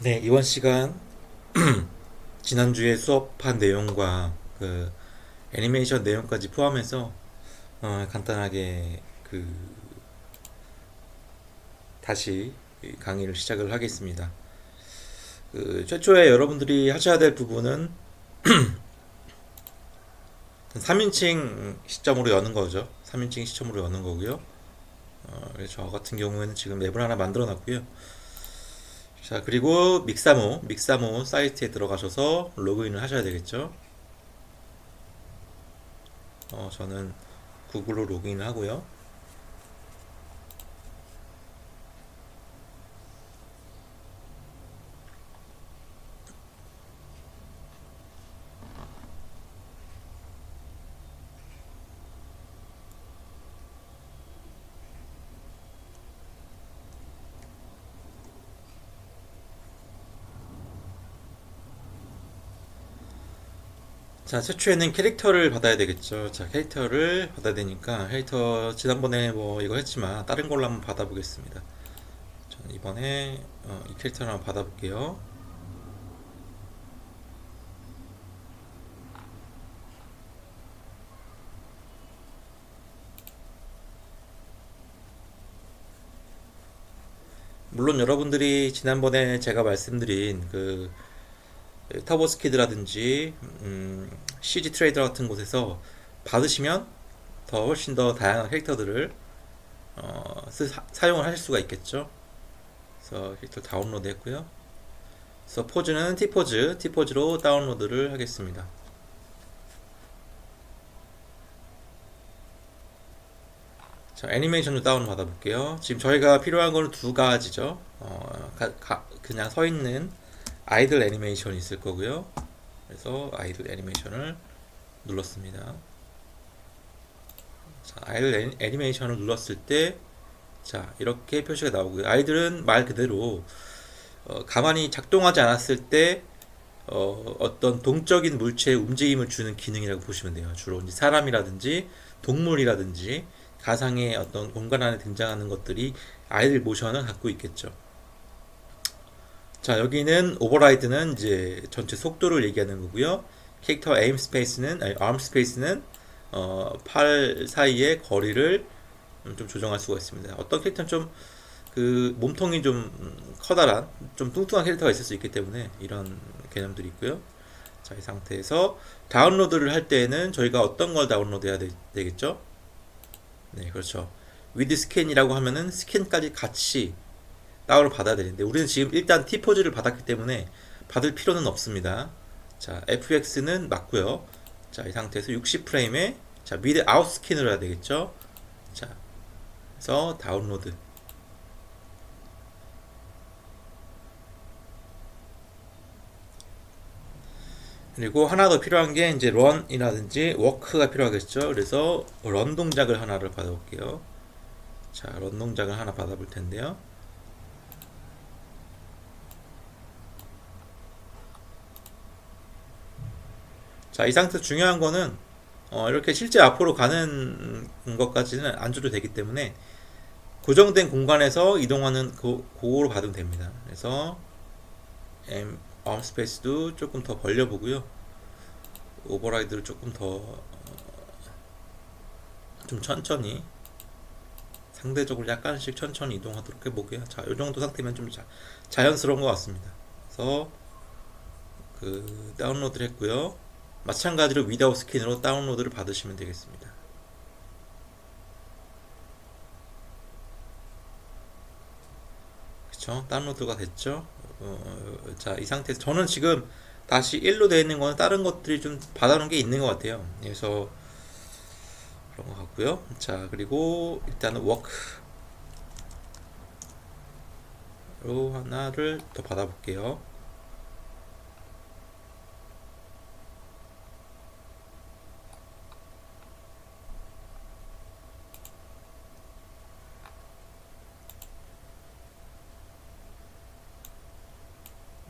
네, 이번 시간 지난주에 수업한 내용과 그 애니메이션 내용까지 포함해서 간단하게 그 다시 강의를 시작을 하겠습니다. 최초에 여러분들이 하셔야 될 부분은 3인칭 시점으로 여는 거죠. 3인칭 시점으로 여는 거고요. 그래서 저 같은 경우에는 지금 맵을 하나 만들어 놨고요. 자, 그리고 믹사모 사이트에 들어가셔서 로그인을 하셔야 되겠죠. 저는 구글로 로그인을 하고요. 자, 최초에는 캐릭터를 받아야 되겠죠. 자, 캐릭터를 받아야 되니까 캐릭터 지난번에 뭐 이거 했지만 다른 걸로 한번 받아보겠습니다. 저는 이번에 이 캐릭터를 한번 받아볼게요. 물론 여러분들이 지난번에 제가 말씀드린 그 터보스키드라든지 CG 트레이더 같은 곳에서 받으시면 더 훨씬 더 다양한 캐릭터들을 사용을 하실 수가 있겠죠. 그래서 캐릭터 다운로드 했고요. 그래서 포즈는 T포즈로 다운로드를 하겠습니다. 자, 애니메이션을 다운 받아볼게요. 지금 저희가 필요한 거는 두 가지죠. 그냥 서 있는 아이들 애니메이션이 있을 거고요. 그래서 아이들 애니메이션을 눌렀습니다. 자, 아이들 애니메이션을 눌렀을 때, 자, 이렇게 표시가 나오고요. 아이들은 말 그대로 가만히 작동하지 않았을 때 어떤 동적인 물체의 움직임을 주는 기능이라고 보시면 돼요. 주로 이제 사람이라든지 동물이라든지 가상의 어떤 공간 안에 등장하는 것들이 아이들 모션을 갖고 있겠죠. 자, 여기는 오버라이드는 이제 전체 속도를 얘기하는 거고요. 캐릭터 에임 스페이스는 아니, arm 스페이스는 팔 사이의 거리를 좀 조정할 수가 있습니다. 어떤 캐릭터는 좀 그 몸통이 좀 커다란 좀 뚱뚱한 캐릭터가 있을 수 있기 때문에 이런 개념들이 있고요. 자, 이 상태에서 다운로드를 할 때에는 저희가 어떤 걸 다운로드 해야 되겠죠? 네, 그렇죠. with scan이라고 하면은 스캔까지 같이 다운을 받아야 되는데 우리는 지금 일단 T포즈를 받았기 때문에 받을 필요는 없습니다. 자, FX는 맞고요. 자, 이 상태에서 60프레임에 자, with out 스캔을 해야 되겠죠? 자, 그래서 다운로드. 그리고 하나 더 필요한 게 이제 run이라든지 work가 필요하겠죠. 그래서 run 동작을 하나를 받아볼게요. 자, run 동작을 하나 받아볼 텐데요. 자, 이 상태에서 중요한 거는 이렇게 실제 앞으로 가는 것까지는 안 줘도 되기 때문에 고정된 공간에서 이동하는 그거로 받으면 됩니다. 그래서 arm 스페이스도 조금 더 벌려보고요. 오버라이드를 조금 더 좀 천천히 상대적으로 약간씩 천천히 이동하도록 해보게요. 자, 이 정도 상태면 좀 자연스러운 것 같습니다. 그래서 그 다운로드를 했고요. 마찬가지로 위다우 스킨으로 다운로드를 받으시면 되겠습니다. 그쵸? 다운로드가 됐죠? 자, 이 상태에서 저는 지금 다시 1로 되어 있는 거는 다른 것들이 좀 받아놓은 게 있는 것 같아요. 그래서 그런 것 같고요. 자, 그리고 일단은 워크로 하나를 더 받아볼게요.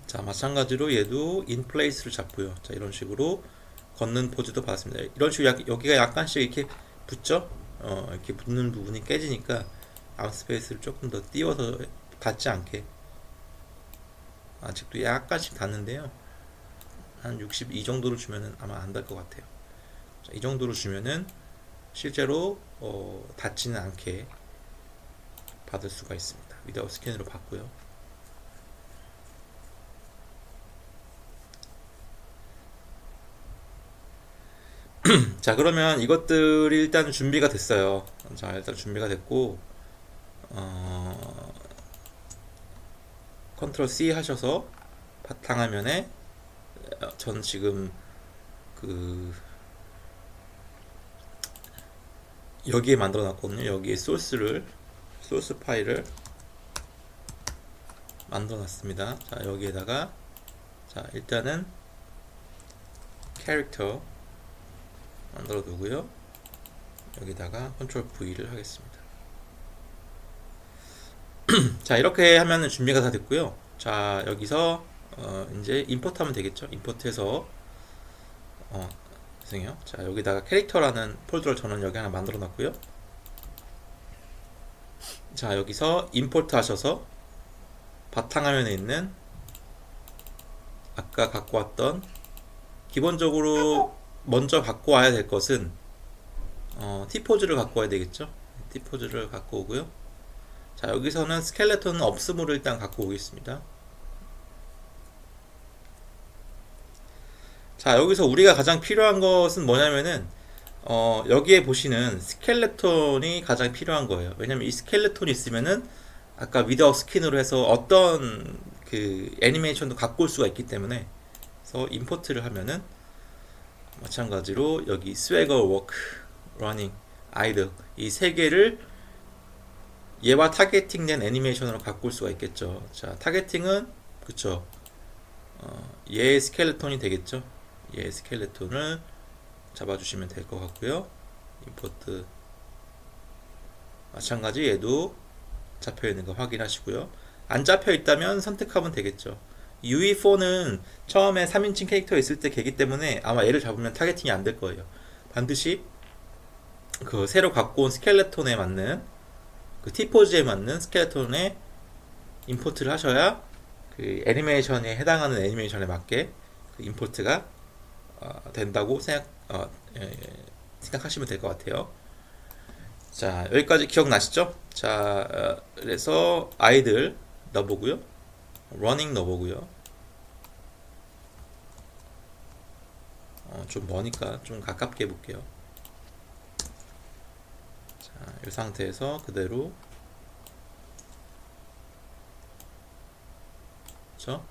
자, 마찬가지로 얘도 in place를 잡고요. 자, 이런 식으로 걷는 포즈도 받았습니다. 이런 식으로 여기가 약간씩 이렇게 붙죠? 이렇게 붙는 부분이 깨지니까 암 스페이스를 조금 더 띄워서 닿지 않게 아직도 약간씩 닿는데요. 한 62 정도로 주면은 아마 안 닿을 것 같아요. 자, 이 정도로 주면은 실제로 닿지는 않게 받을 수가 있습니다. 위다웃 스캔으로 받고요. 자, 그러면 이것들이 일단 준비가 됐어요. 자, 일단 준비가 됐고, 컨트롤 C 하셔서 바탕화면에 전 지금 그 여기에 만들어 놨거든요. 여기에 소스 파일을 만들어 놨습니다. 자, 여기에다가 자, 일단은 캐릭터 만들어 두고요. 여기다가 컨트롤 V를 하겠습니다. 자, 이렇게 하면 준비가 다 됐고요. 자, 여기서 이제 임포트 하면 되겠죠. 임포트해서 죄송해요. 자, 여기다가 캐릭터라는 폴더를 저는 여기 하나 만들어 놨고요. 자, 여기서 임포트 하셔서 바탕화면에 있는 아까 갖고 왔던, 기본적으로 먼저 갖고 와야 될 것은 T포즈를 갖고 와야 되겠죠. T포즈를 갖고 오고요. 자, 여기서는 스켈레톤 없음으로 일단 갖고 오겠습니다. 자, 여기서 우리가 가장 필요한 것은 뭐냐면은 여기에 보시는 스켈레톤이 가장 필요한 거예요. 왜냐면 이 스켈레톤이 있으면은 아까 위다웃 스킨으로 해서 어떤 그 애니메이션도 갖고 올 수가 있기 때문에, 그래서 임포트를 하면은 마찬가지로 여기 스웨거 워크, 러닝, 아이들 이 세 개를 얘와 타겟팅된 애니메이션으로 갖고 올 수가 있겠죠. 자, 타겟팅은 그쵸, 얘의 스켈레톤이 되겠죠. 얘의 스켈레톤을 잡아주시면 될 것 같고요. 임포트 마찬가지 얘도 잡혀 있는 거 확인하시고요. 안 잡혀 있다면 선택하면 되겠죠. UE4는 처음에 3인칭 캐릭터 있을 때 걔기 때문에 아마 얘를 잡으면 타겟팅이 안 될 거예요. 반드시 그 새로 갖고 온 스켈레톤에 맞는 그 T포즈에 맞는 스켈레톤에 임포트를 하셔야 그 애니메이션에 해당하는 애니메이션에 맞게 그 임포트가 된다고 생각하시면 될 것 같아요. 자, 여기까지 기억나시죠? 자, 그래서 아이들 넣어보고요. 러닝 넣어보고요. 좀 머니까 좀 가깝게 해볼게요. 자, 이 상태에서 그대로, 그렇죠?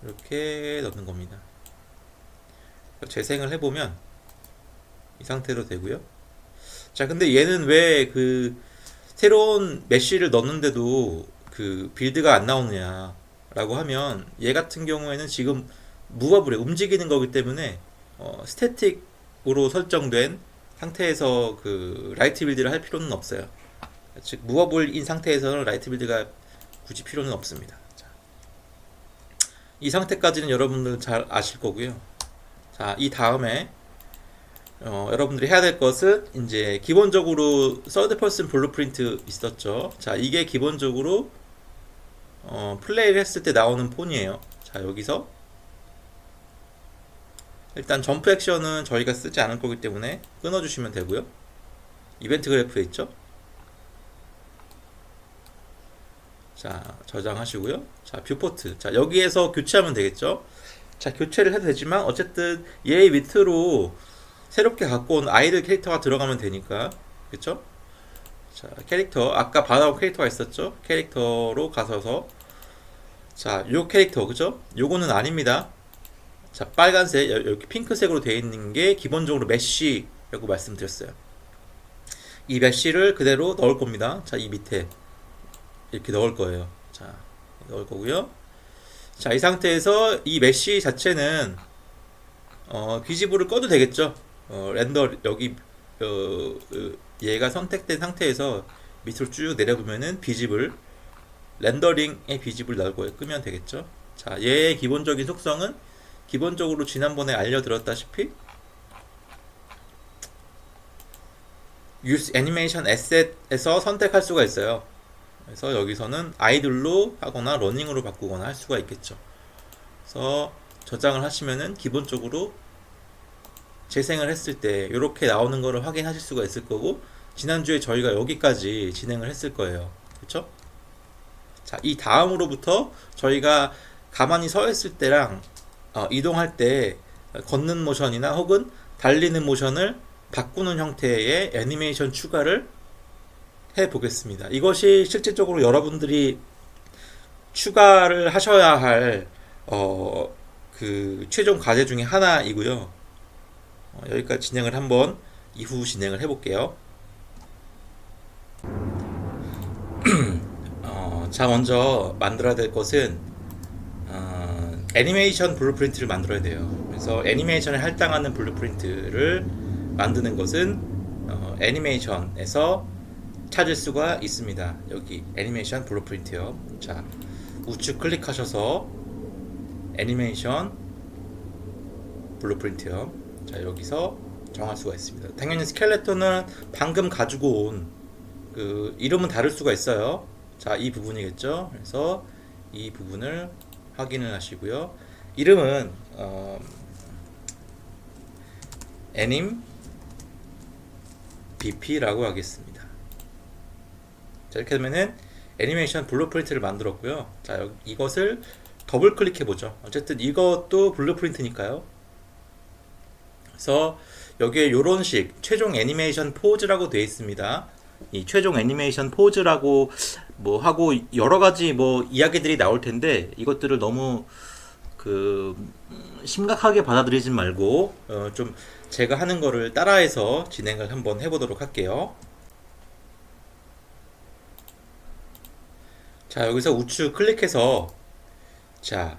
이렇게 넣는 겁니다. 재생을 해보면 이 상태로 되고요. 자, 근데 얘는 왜 그 새로운 메쉬를 넣는데도 그 빌드가 안 나오느냐 라고 하면, 얘 같은 경우에는 지금 무버블에 움직이는 거기 때문에 스태틱으로 설정된 상태에서 그 라이트 빌드를 할 필요는 없어요. 즉 무버블인 상태에서는 라이트 빌드가 굳이 필요는 없습니다. 자, 이 상태까지는 여러분들 잘 아실 거고요. 자, 이 다음에 여러분들이 해야 될 것은, 이제 기본적으로 서드 퍼슨 블루프린트 있었죠. 자, 이게 기본적으로 플레이를 했을 때 나오는 폰이에요. 자, 여기서 일단 점프 액션은 저희가 쓰지 않을 거기 때문에 끊어주시면 되고요. 이벤트 그래프에 있죠. 자, 저장하시고요. 자, 뷰포트. 자, 여기에서 교체하면 되겠죠. 자, 교체를 해도 되지만 어쨌든 얘 밑으로 새롭게 갖고 온 아이들 캐릭터가 들어가면 되니까, 그쵸? 자, 캐릭터 아까 받아온 캐릭터가 있었죠. 캐릭터로 가서서, 자, 요 캐릭터, 그죠? 요거는 아닙니다. 자, 빨간색 이렇게 핑크색으로 되어 있는 게 기본적으로 메쉬라고 말씀드렸어요. 이 메쉬를 그대로 넣을 겁니다. 자, 이 밑에 이렇게 넣을 거예요. 자, 넣을 거고요. 자, 이 상태에서 이 메쉬 자체는 비지블을 꺼도 되겠죠. 렌더 여기 얘가 선택된 상태에서 밑으로 쭉 내려보면은 비지블, 렌더링의 비지블 나올 거예요. 끄면 되겠죠. 자, 얘의 기본적인 속성은 기본적으로 지난번에 알려드렸다시피 Use Animation Asset에서 선택할 수가 있어요. 그래서 여기서는 아이들로 하거나 러닝으로 바꾸거나 할 수가 있겠죠. 그래서 저장을 하시면은 기본적으로 재생을 했을 때 이렇게 나오는 거를 확인하실 수가 있을 거고, 지난주에 저희가 여기까지 진행을 했을 거예요. 그렇죠? 자, 이 다음으로부터 저희가 가만히 서 있을 때랑 이동할 때 걷는 모션이나 혹은 달리는 모션을 바꾸는 형태의 애니메이션 추가를 해 보겠습니다. 이것이 실질적으로 여러분들이 추가를 하셔야 할 그 최종 과제 중에 하나이고요. 여기까지 진행을 한번 이후 진행을 해볼게요. 자, 먼저 만들어야 될 것은 애니메이션 블루프린트를 만들어야 돼요. 그래서 애니메이션에 할당하는 블루프린트를 만드는 것은 애니메이션에서 찾을 수가 있습니다. 여기 애니메이션 블루프린트요. 자, 우측 클릭하셔서 애니메이션 블루프린트요. 자, 여기서 정할 수가 있습니다. 당연히 스켈레톤은 방금 가지고 온 그 이름은 다를 수가 있어요. 자, 이 부분이겠죠. 그래서 이 부분을 확인을 하시고요. 이름은 애님 BP라고 하겠습니다. 자, 이렇게 되면은 애니메이션 블루프린트를 만들었고요. 자, 이것을 더블 클릭해 보죠. 어쨌든 이것도 블루프린트니까요. 그래서 여기에 요런 식 최종 애니메이션 포즈라고 되어 있습니다. 이 최종 애니메이션 포즈라고 뭐 하고 여러 가지 뭐 이야기들이 나올 텐데, 이것들을 너무 그 심각하게 받아들이지 말고 좀 제가 하는 거를 따라해서 진행을 한번 해보도록 할게요. 자, 여기서 우측 클릭해서 자,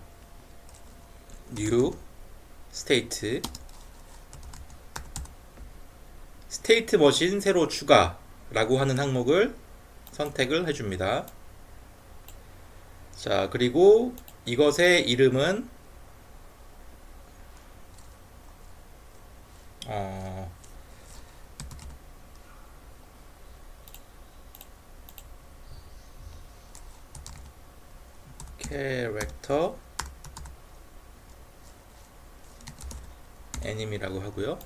New State 스테이트 머신 새로 추가라고 하는 항목을 선택을 해줍니다. 자, 그리고 이것의 이름은 캐릭터 애님이라고 하고요.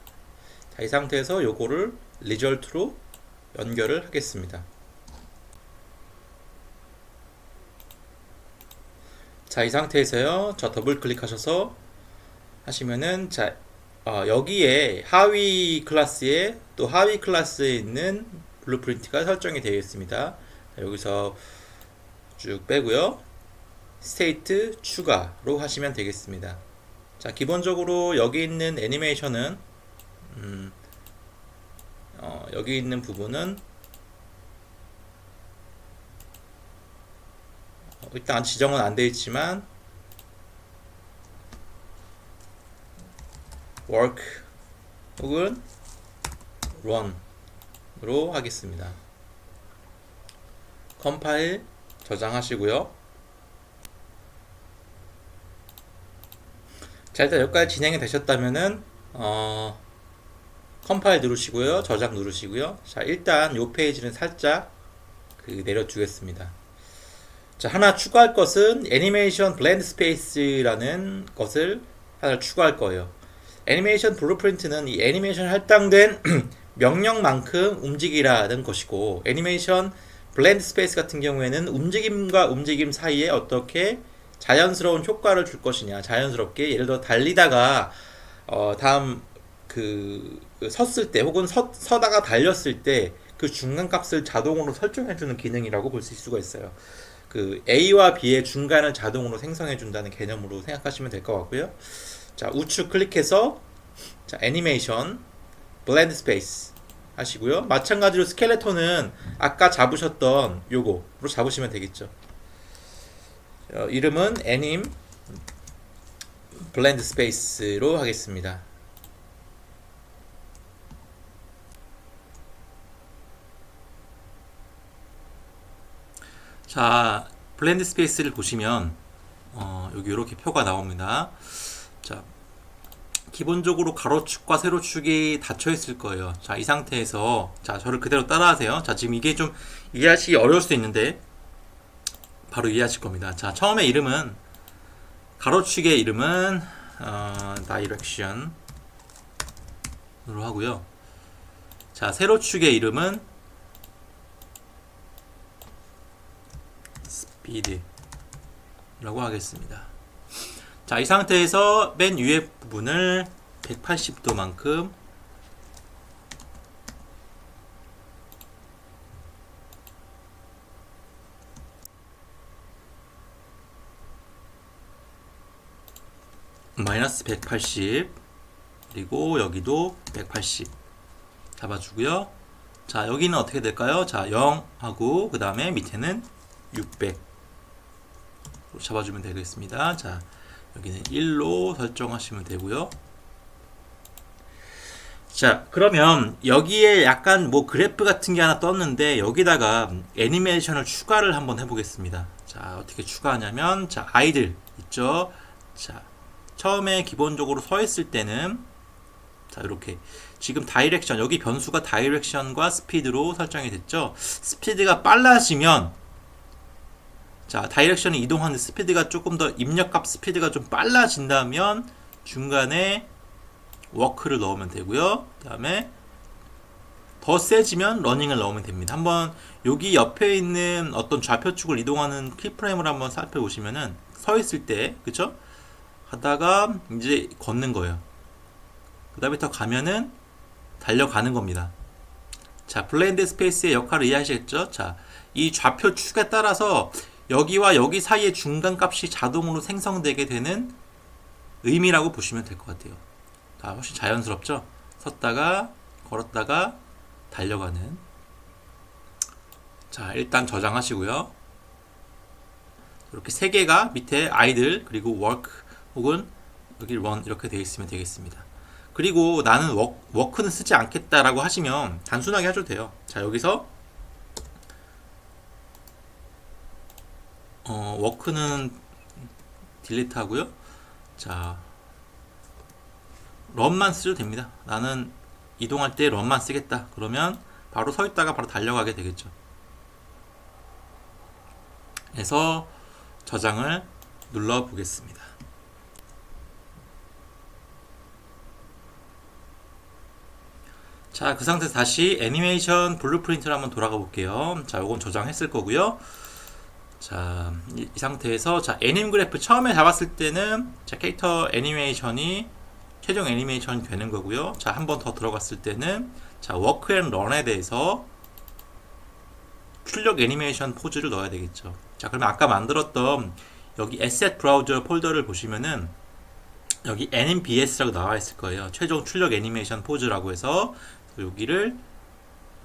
자, 이 상태에서 요거를 리절트로 연결을 하겠습니다. 자, 이 상태에서요. 자, 더블 클릭하셔서 하시면은 자, 여기에 하위 클래스에 또 하위 클래스에 있는 블루프린트가 설정이 되어 있습니다. 자, 여기서 쭉 빼고요. 스테이트 추가로 하시면 되겠습니다. 자, 기본적으로 여기 있는 애니메이션은 여기 있는 부분은 일단 지정은 안 되어 있지만 work 혹은 run으로 하겠습니다. 컴파일 저장하시고요. 자, 일단 여기까지 진행이 되셨다면은 컴파일 누르시고요. 저장 누르시고요. 자, 일단 이 페이지는 살짝 내려두겠습니다. 자, 하나 추가할 것은 애니메이션 블렌드 스페이스라는 것을 하나 추가할 거예요. 애니메이션 블루프린트는 이 애니메이션 할당된 명령만큼 움직이라는 것이고, 애니메이션 블렌드 스페이스 같은 경우에는 움직임과 움직임 사이에 어떻게 자연스러운 효과를 줄 것이냐, 자연스럽게 예를 들어 달리다가 다음 섰을 때 혹은 서다가 달렸을 때 그 중간값을 자동으로 설정해주는 기능이라고 볼 수가 있어요. A와 B의 중간을 자동으로 생성해준다는 개념으로 생각하시면 될 것 같고요. 자, 우측 클릭해서 자, 애니메이션 블렌드 스페이스 하시고요. 마찬가지로 스켈레톤은 아까 잡으셨던 요거로 잡으시면 되겠죠. 이름은 애님 블렌드 스페이스로 하겠습니다. 자, 블렌드 스페이스를 보시면 여기 이렇게 표가 나옵니다. 자, 기본적으로 가로축과 세로축이 닫혀 있을 거예요. 자, 이 상태에서 자, 저를 그대로 따라하세요. 자, 지금 이게 좀 이해하시기 어려울 수도 있는데, 바로 이해하실 겁니다. 자, 처음에 이름은 가로축의 이름은 direction으로 하고요. 자, 세로축의 이름은 speed라고 하겠습니다. 자, 이 상태에서 맨 위에 부분을 180도만큼 마이너스 180 그리고 여기도 180 잡아주고요. 자, 여기는 어떻게 될까요? 자, 0 하고 그 다음에 밑에는 600 잡아주면 되겠습니다. 자, 여기는 1로 설정하시면 되고요. 자, 그러면 여기에 약간 뭐 그래프 같은 게 하나 떴는데 여기다가 애니메이션을 추가를 한번 해보겠습니다. 자, 어떻게 추가하냐면, 자, 아이들 있죠? 자, 처음에 기본적으로 서 있을 때는 자, 이렇게 지금 다이렉션, 여기 변수가 다이렉션과 스피드로 설정이 됐죠? 스피드가 빨라지면, 자, 다이렉션이 이동하는 스피드가 조금 더, 입력값 스피드가 좀 빨라진다면 중간에 워크를 넣으면 되고요. 그 다음에 더 세지면 러닝을 넣으면 됩니다. 한번 여기 옆에 있는 어떤 좌표축을 이동하는 키프레임을 한번 살펴보시면은 서 있을 때, 그쵸? 하다가 이제 걷는 거예요. 그 다음에 더 가면은 달려가는 겁니다. 자, 블렌드 스페이스의 역할을 이해하시겠죠? 자, 이 좌표축에 따라서 여기와 여기 사이의 중간 값이 자동으로 생성되게 되는 의미라고 보시면 될 것 같아요. 자, 훨씬 자연스럽죠? 섰다가 걸었다가 달려가는. 자, 일단 저장하시고요. 이렇게 세 개가 밑에 아이들 그리고 work 혹은 여기 run 이렇게 되어 있으면 되겠습니다. 그리고 나는 워크는 쓰지 않겠다라고 하시면 단순하게 하셔도 돼요. 자, 여기서 워크는 딜리트 하고요. 자, 런만 쓰셔도 됩니다. 나는 이동할 때 런만 쓰겠다. 그러면 바로 서 있다가 바로 달려가게 되겠죠. 그래서 저장을 눌러 보겠습니다. 자, 그 상태에서 다시 애니메이션 블루프린트를 한번 돌아가 볼게요. 자, 요건 저장했을 거고요. 자, 이 상태에서 자, 애님 그래프 처음에 잡았을 때는 자, 캐릭터 애니메이션이 최종 애니메이션이 되는 거고요. 자, 한 번 더 들어갔을 때는 자, 워크 앤 런에 대해서 출력 애니메이션 포즈를 넣어야 되겠죠. 자, 그러면 아까 만들었던 여기 에셋 브라우저 폴더를 보시면은 여기 NMBS라고 나와 있을 거예요. 최종 출력 애니메이션 포즈라고 해서 여기를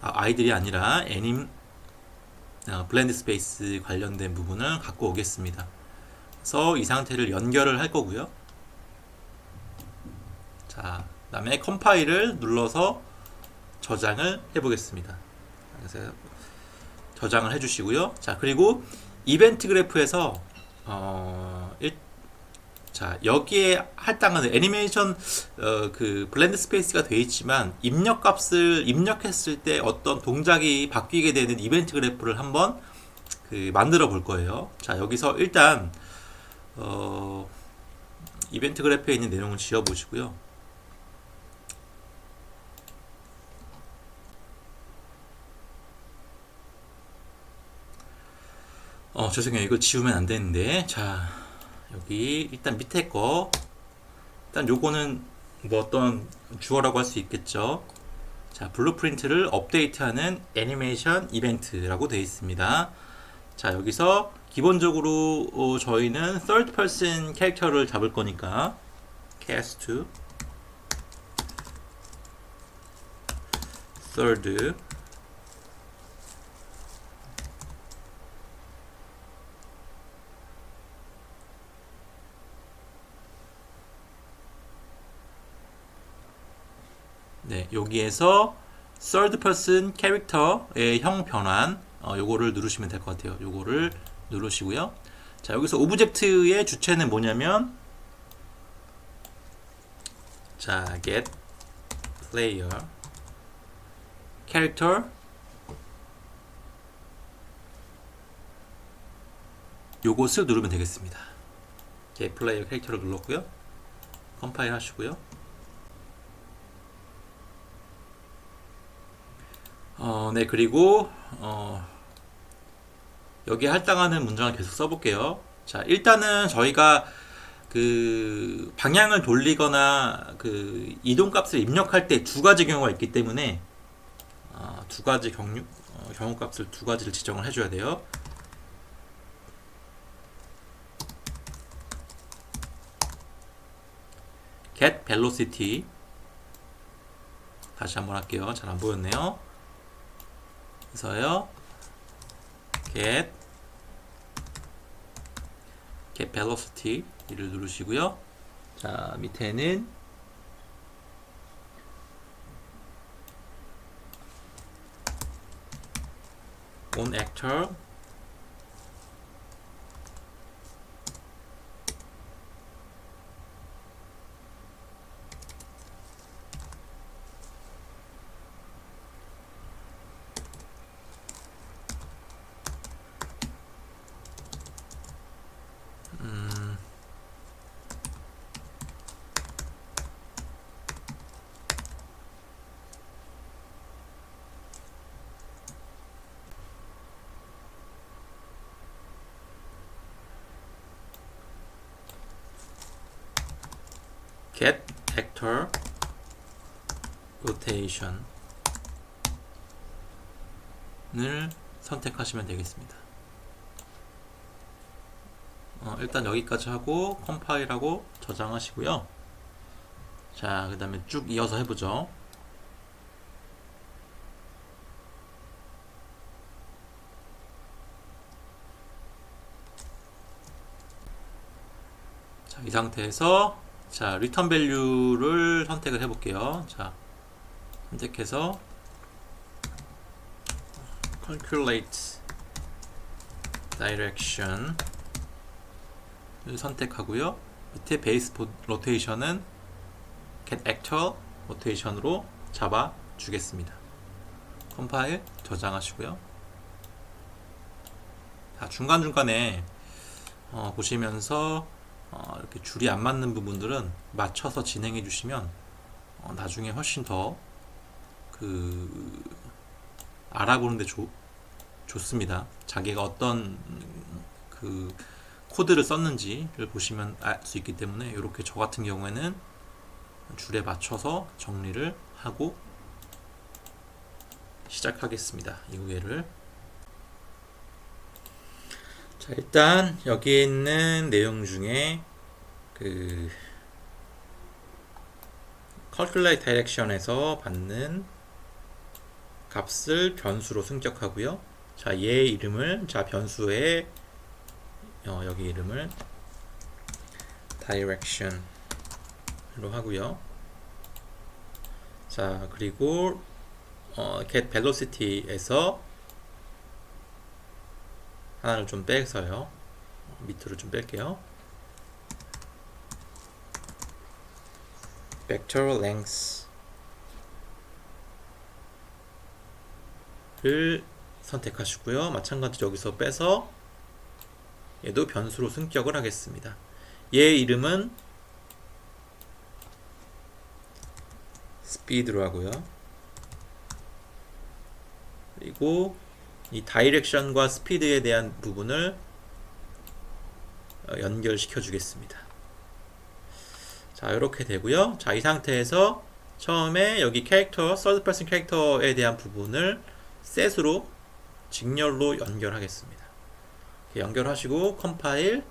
아이들이 아니라 애님 블렌드 스페이스 관련된 부분을 갖고 오겠습니다. 그래서 이 상태를 연결을 할 거고요. 자, 그 다음에 컴파일을 눌러서 저장을 해보겠습니다. 그래서 저장을 해주시고요. 자, 그리고 이벤트 그래프에서 자, 여기에 할당하는 애니메이션 그 블렌드 스페이스가 되어 있지만 입력값을 입력했을 때 어떤 동작이 바뀌게 되는 이벤트 그래프를 한번 그 만들어 볼 거예요. 자, 여기서 일단 이벤트 그래프에 있는 내용을 지워 보시고요. 죄송해요. 이거 지우면 안 되는데. 자, 여기 일단 밑에 거 일단 요거는 뭐 어떤 주어라고 할 수 있겠죠. 자, 블루프린트를 업데이트하는 애니메이션 이벤트라고 되어 있습니다. 자, 여기서 기본적으로 저희는 third person 캐릭터를 잡을 거니까 cast third 네, 여기에서 third person 캐릭터의 형 변환 요거를 누르시면 될 것 같아요. 요거를 누르시고요. 자, 여기서 오브젝트의 주체는 뭐냐면 자, get player character 요것을 누르면 되겠습니다. 이렇게 플레이어 캐릭터를 눌렀고요. 컴파일 하시고요. 네, 그리고 여기에 할당하는 문장을 계속 써볼게요. 자, 일단은 저희가 그 방향을 돌리거나 그 이동값을 입력할 때 두 가지 경우가 있기 때문에 두 가지 경우값을 두 가지를 지정을 해줘야 돼요. get velocity 다시 한번 할게요. 잘 안 보였네요. 그래서요 get velocity 이를 누르시고요. 자, 밑에는 on actor get actor rotation을 선택하시면 되겠습니다. 일단 여기까지 하고 컴파일하고 저장하시고요. 자, 그 다음에 쭉 이어서 해보죠. 자, 이 상태에서 자, return value를 선택을 해볼게요. 자, 선택해서 calculate direction 을 선택하고요. 밑에 base rotation은 get actual rotation으로 잡아 주겠습니다. 컴파일 저장하시고요. 자, 중간중간에 보시면서 이렇게 줄이 안 맞는 부분들은 맞춰서 진행해 주시면 나중에 훨씬 더 알아보는데 좋습니다. 자기가 어떤 그 코드를 썼는지를 보시면 알 수 있기 때문에 이렇게 저 같은 경우에는 줄에 맞춰서 정리를 하고 시작하겠습니다. 이후에를 자, 일단 여기에 있는 내용 중에 그 calculate direction에서 받는 값을 변수로 승격하고요. 자, 얘의 이름을 자 변수에 여기 이름을 direction으로 하고요. 자, 그리고 get velocity에서 하나를 좀 빼서요. 밑으로 좀 뺄게요. vector length를 선택하시고요. 마찬가지로 여기서 빼서 얘도 변수로 승격을 하겠습니다. 얘의 이름은 speed로 하고요. 그리고 이 다이렉션과 스피드에 대한 부분을 연결시켜 주겠습니다. 자, 이렇게 되고요. 자, 이 상태에서 처음에 여기 캐릭터, third person 캐릭터에 대한 부분을 set으로 직렬로 연결하겠습니다. 연결하시고 컴파일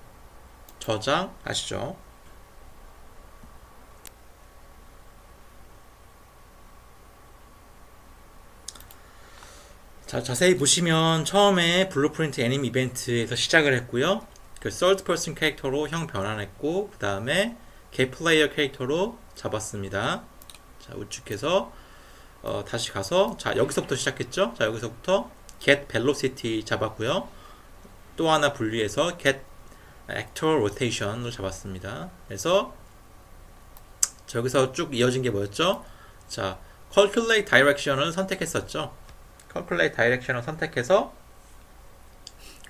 저장하시죠. 자, 자세히 보시면 처음에 블루프린트 애님 이벤트에서 시작을 했고요. 그 third person 캐릭터로 형 변환했고 그 다음에 get player 캐릭터로 잡았습니다. 자, 우측해서 다시 가서 자, 여기서부터 시작했죠. 자, 여기서부터 get velocity 잡았고요. 또 하나 분리해서 get actual rotation을 잡았습니다. 그래서 여기서 쭉 이어진 게 뭐였죠? 자, calculate direction을 선택했었죠. calculate direction을 선택해서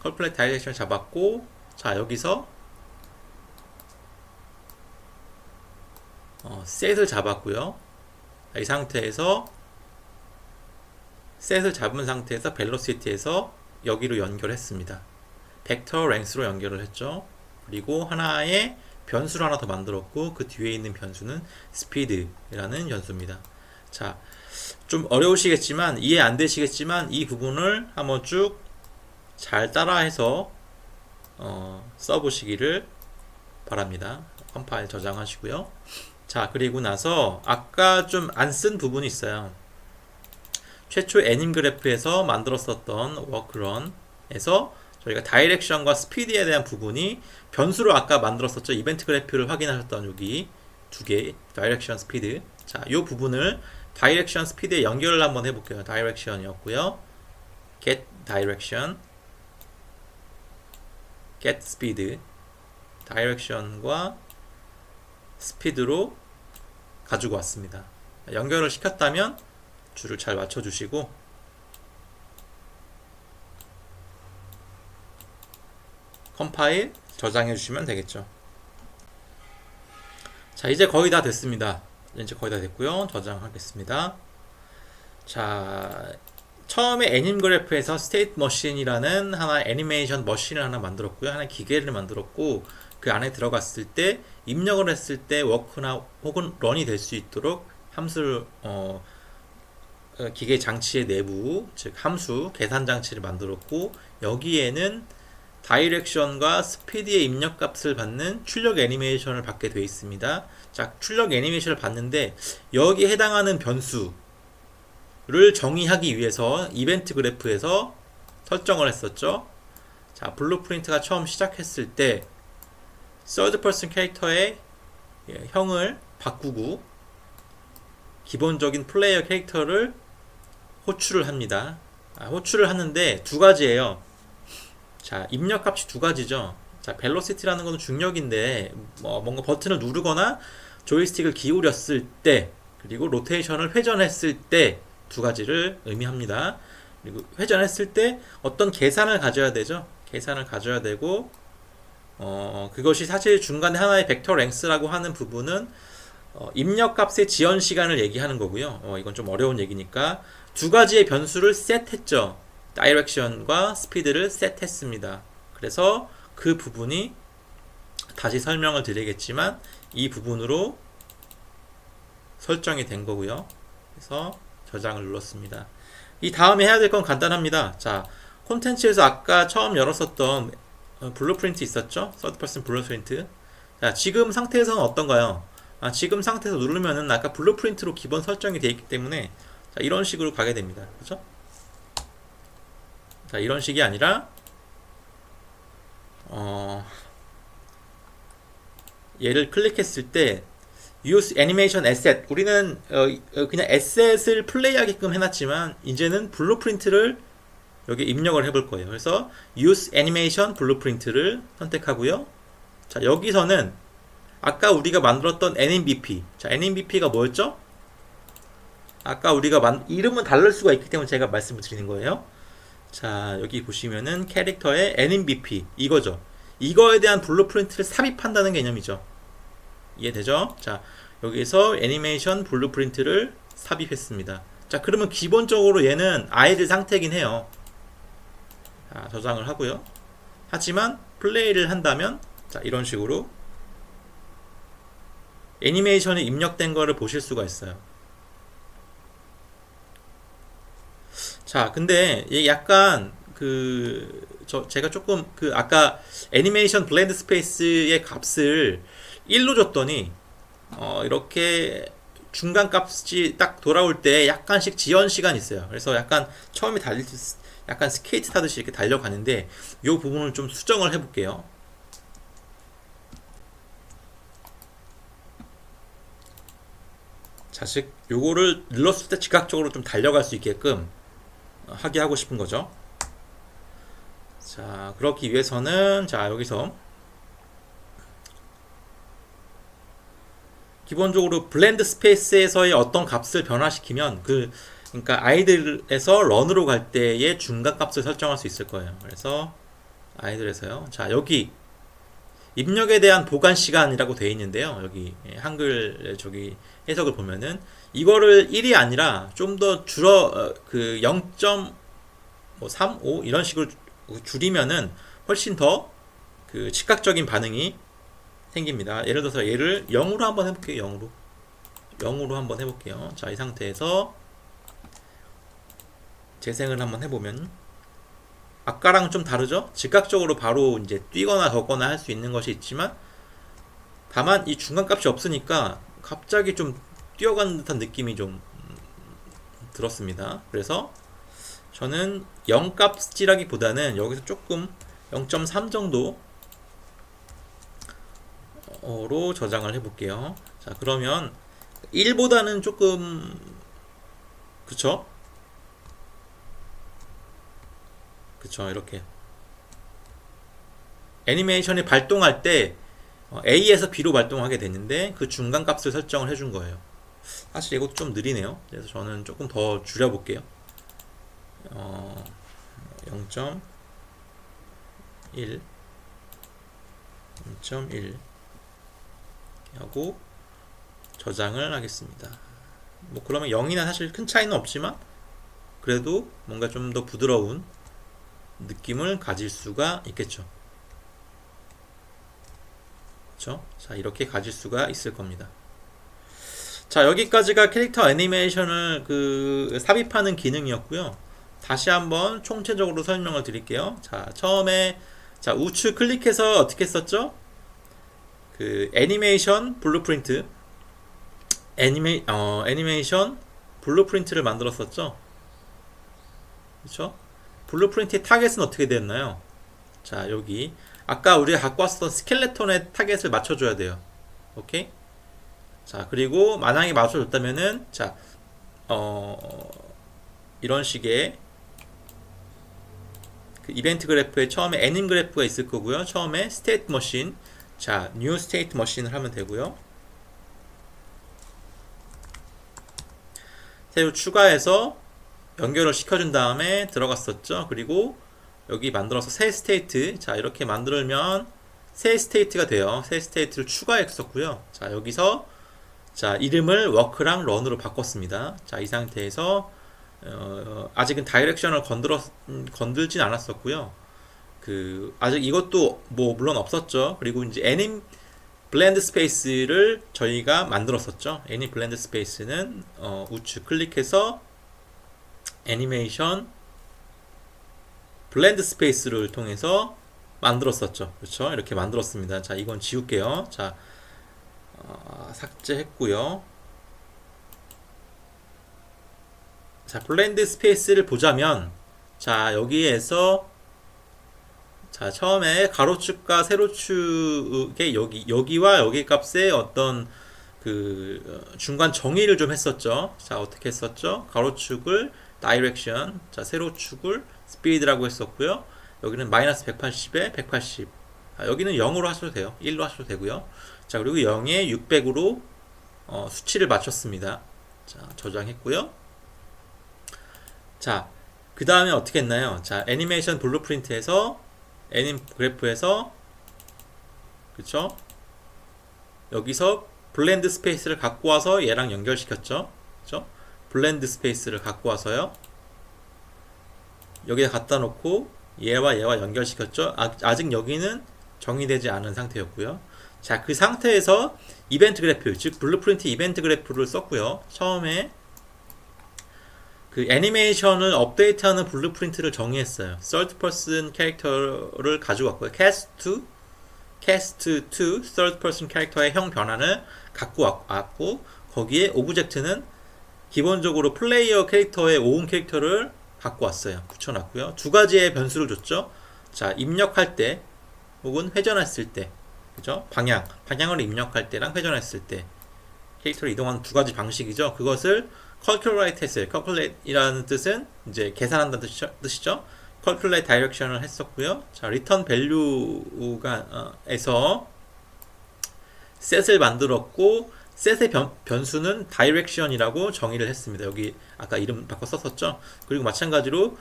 calculate direction 잡았고 자, 여기서 셋을 잡았고요. 이 상태에서 셋을 잡은 상태에서 벨로시티에서 여기로 연결했습니다. 벡터 랭스로 연결을 했죠. 그리고 하나의 변수를 하나 더 만들었고 그 뒤에 있는 변수는 스피드라는 변수입니다. 자, 좀 어려우시겠지만 이해 안 되시겠지만 이 부분을 한번 쭉 잘 따라해서 써보시기를 바랍니다. 컴파일 저장하시고요. 자, 그리고 나서 아까 좀 안 쓴 부분이 있어요. 최초 애님 그래프에서 만들었었던 워크런에서 저희가 다이렉션과 스피드에 대한 부분이 변수로 아까 만들었었죠. 이벤트 그래프를 확인하셨던 여기 두 개, 다이렉션, 스피드. 자, 이 부분을 다이렉션, 스피드에 연결을 한번 해볼게요. 다이렉션이었고요. get direction, get speed, 다이렉션과 스피드로 가지고 왔습니다. 연결을 시켰다면 줄을 잘 맞춰주시고 컴파일 저장해 주시면 되겠죠. 자, 이제 거의 다 됐습니다. 이제 거의 다 됐고요. 저장하겠습니다. 자, 처음에 애님 그래프에서 스테이트 머신이라는 하나의 애니메이션 머신을 하나 만들었고요. 하나의 기계를 만들었고 그 안에 들어갔을 때 입력을 했을 때 워크나 혹은 런이 될 수 있도록 함수를 기계 장치의 내부, 즉 함수 계산 장치를 만들었고 여기에는 다이렉션과 스피드의 입력 값을 받는 출력 애니메이션을 받게 되어 있습니다. 자, 출력 애니메이션을 받는데 여기에 해당하는 변수를 정의하기 위해서 이벤트 그래프에서 설정을 했었죠. 자, 블루프린트가 처음 시작했을 때 third person 캐릭터의 형을 바꾸고 기본적인 플레이어 캐릭터를 호출을 합니다. 호출을 하는데 두 가지예요. 자, 입력 값이 두 가지죠. 자, 벨로시티라는 것은 중력인데 뭔가 버튼을 누르거나 조이스틱을 기울였을 때 그리고 로테이션을 회전했을 때 두 가지를 의미합니다. 그리고 회전했을 때 어떤 계산을 가져야 되죠. 계산을 가져야 되고 그것이 사실 중간에 하나의 벡터 랭스라고 하는 부분은 입력값의 지연 시간을 얘기하는 거고요. 이건 좀 어려운 얘기니까 두 가지의 변수를 셋했죠. 다이렉션과 스피드를 셋했습니다. 그래서 그 부분이 다시 설명을 드리겠지만 이 부분으로 설정이 된 거고요. 그래서 저장을 눌렀습니다. 이 다음에 해야 될 건 간단합니다. 자, 콘텐츠에서 아까 처음 열었었던 블루프린트 있었죠? third person 블루프린트. 자, 지금 상태에서는 어떤가요? 지금 상태에서 누르면은 아까 블루프린트로 기본 설정이 되어 있기 때문에 자, 이런 식으로 가게 됩니다. 그렇죠? 자, 이런 식이 아니라 얘를 클릭했을 때 Use Animation Asset, 우리는 그냥 에셋을 플레이하게끔 해놨지만 이제는 블루프린트를 여기 입력을 해볼 거예요. 그래서 Use Animation 블루프린트를 선택하고요. 자, 여기서는 아까 우리가 만들었던 NMBP, 자, NMBP가 뭐였죠? 아까 우리가 이름은 다를 수가 있기 때문에 제가 말씀을 드리는 거예요. 자, 여기 보시면은 캐릭터의 NMBP 이거죠. 이거에 대한 블루프린트를 삽입한다는 개념이죠. 이해되죠? 자, 여기서 애니메이션 블루프린트를 삽입했습니다. 자, 그러면 기본적으로 얘는 아이들 상태이긴 해요. 자, 저장을 하고요. 하지만 플레이를 한다면 자, 이런 식으로 애니메이션이 입력된 거를 보실 수가 있어요. 자, 근데 얘 약간 제가 조금 아까 애니메이션 블렌드 스페이스의 값을 1로 줬더니 이렇게 중간 값이 딱 돌아올 때 약간씩 지연 시간이 있어요. 그래서 약간 처음에 약간 스케이트 타듯이 이렇게 달려가는데 이 부분을 좀 수정을 해볼게요. 자, 즉 요거를 눌렀을 때 즉각적으로 좀 달려갈 수 있게끔 하게 하고 싶은 거죠. 자, 그렇기 위해서는 자, 여기서 기본적으로 블렌드 스페이스에서의 어떤 값을 변화시키면 그러니까 아이들에서 런으로 갈 때의 중간 값을 설정할 수 있을 거예요. 그래서 아이들에서요. 자, 여기 입력에 대한 보관 시간이라고 되어 있는데요. 여기 한글 저기 해석을 보면은 이거를 1이 아니라 좀 더 줄어 그 0.35 이런 식으로 줄이면은 훨씬 더 그 즉각적인 반응이 생깁니다. 예를 들어서 얘를 0으로 한번 해볼게요. 0으로 한번 해볼게요. 자, 이 상태에서 재생을 한번 해보면 아까랑 좀 다르죠? 즉각적으로 바로 이제 뛰거나 걷거나 할 수 있는 것이 있지만 다만 이 중간값이 없으니까 갑자기 좀 뛰어가는 듯한 느낌이 좀 들었습니다. 그래서 저는 0값이라기보다는 여기서 조금 0.3 정도로 저장을 해볼게요. 자, 그러면 1보다는 조금 그쵸? 그쵸, 이렇게 애니메이션이 발동할 때 A에서 B로 발동하게 됐는데 그 중간 값을 설정을 해준 거예요. 사실 이것도 좀 느리네요. 그래서 저는 조금 더 줄여볼게요. 0.1 0.1 하고 저장을 하겠습니다. 뭐 그러면 0이나 사실 큰 차이는 없지만 그래도 뭔가 좀 더 부드러운 느낌을 가질 수가 있겠죠. 그렇죠? 자, 이렇게 가질 수가 있을 겁니다. 자, 여기까지가 캐릭터 애니메이션을 삽입하는 기능이었고요. 다시 한번 총체적으로 설명을 드릴게요. 자, 처음에 자, 우측 클릭해서 어떻게 썼죠? 그 애니메이션 블루프린트 애니메이션 블루프린트를 만들었었죠. 그렇죠? 블루프린트의 타겟은 어떻게 되었나요? 자, 여기 아까 우리가 갖고 왔었던 스켈레톤의 타겟을 맞춰줘야 돼요. 오케이? 자, 그리고 만약에 맞춰줬다면은 자, 이런 식의 그 이벤트 그래프에 처음에 애님 그래프가 있을 거고요. 처음에 스테이트 머신, 자, 뉴 스테이트 머신을 하면 되고요. 새로 추가해서 연결을 시켜준 다음에 들어갔었죠. 그리고 여기 만들어서 새 스테이트, 자, 이렇게 만들면 새 스테이트가 돼요. 새 스테이트를 추가했었고요. 자, 여기서 자, 이름을 워크랑 런으로 바꿨습니다. 자, 이 상태에서 아직은 다이렉션을 건들진 않았었고요. 아직 이것도 뭐 물론 없었죠. 그리고 이제 애님 블렌드 스페이스를 저희가 만들었었죠. 애님 블렌드 스페이스는 우측 클릭해서 애니메이션 블렌드 스페이스를 통해서 만들었었죠. 그렇죠? 이렇게 만들었습니다. 자, 이건 지울게요. 자, 삭제했고요. 자, 블렌드 스페이스를 보자면 자, 여기에서 자, 처음에 가로축과 세로축의 여기와 여기 값의 어떤 중간 정의를 좀 했었죠. 자, 어떻게 했었죠? 가로축을 다이렉션, 자, 세로축을 스피드라고 했었고요. 여기는 마이너스 180에 180. 여기는 0으로 하셔도 돼요. 1로 하셔도 되고요. 자, 그리고 0에 600으로 수치를 맞췄습니다. 자, 저장했고요. 자, 그 다음에 어떻게 했나요? 자, 애니메이션 블루프린트에서 애님 그래프에서 그쵸? 여기서 블렌드 스페이스를 갖고 와서 얘랑 연결시켰죠. 그쵸? 블렌드 스페이스를 갖고 와서요. 여기다 갖다 놓고 얘와 연결시켰죠. 아직 여기는 정의되지 않은 상태였고요. 자, 그 상태에서 이벤트 그래프, 즉 블루프린트 이벤트 그래프를 썼고요. 처음에 그 애니메이션을 업데이트하는 블루프린트를 정의했어요. Third person 캐릭터를 가지고 왔고요. cast to third person 캐릭터의 형 변환을 갖고 왔고, 거기에 오브젝트는 기본적으로 플레이어 캐릭터의 오운 캐릭터를 갖고 왔어요. 붙여놨고요. 두 가지의 변수를 줬죠. 자, 입력할 때 혹은 회전했을 때, 그죠? 방향을 입력할 때랑 회전했을 때 캐릭터를 이동하는 두 가지 방식이죠. 그것을 calculate 했어요. calculate이라는 뜻은 이제 계산한다는 뜻이죠. calculate direction을 했었고요. 자, return value가 에서 set을 만들었고, set의 변수는 direction이라고 정의를 했습니다. 여기 아까 이름 바꿔 썼었죠. 그리고 마찬가지로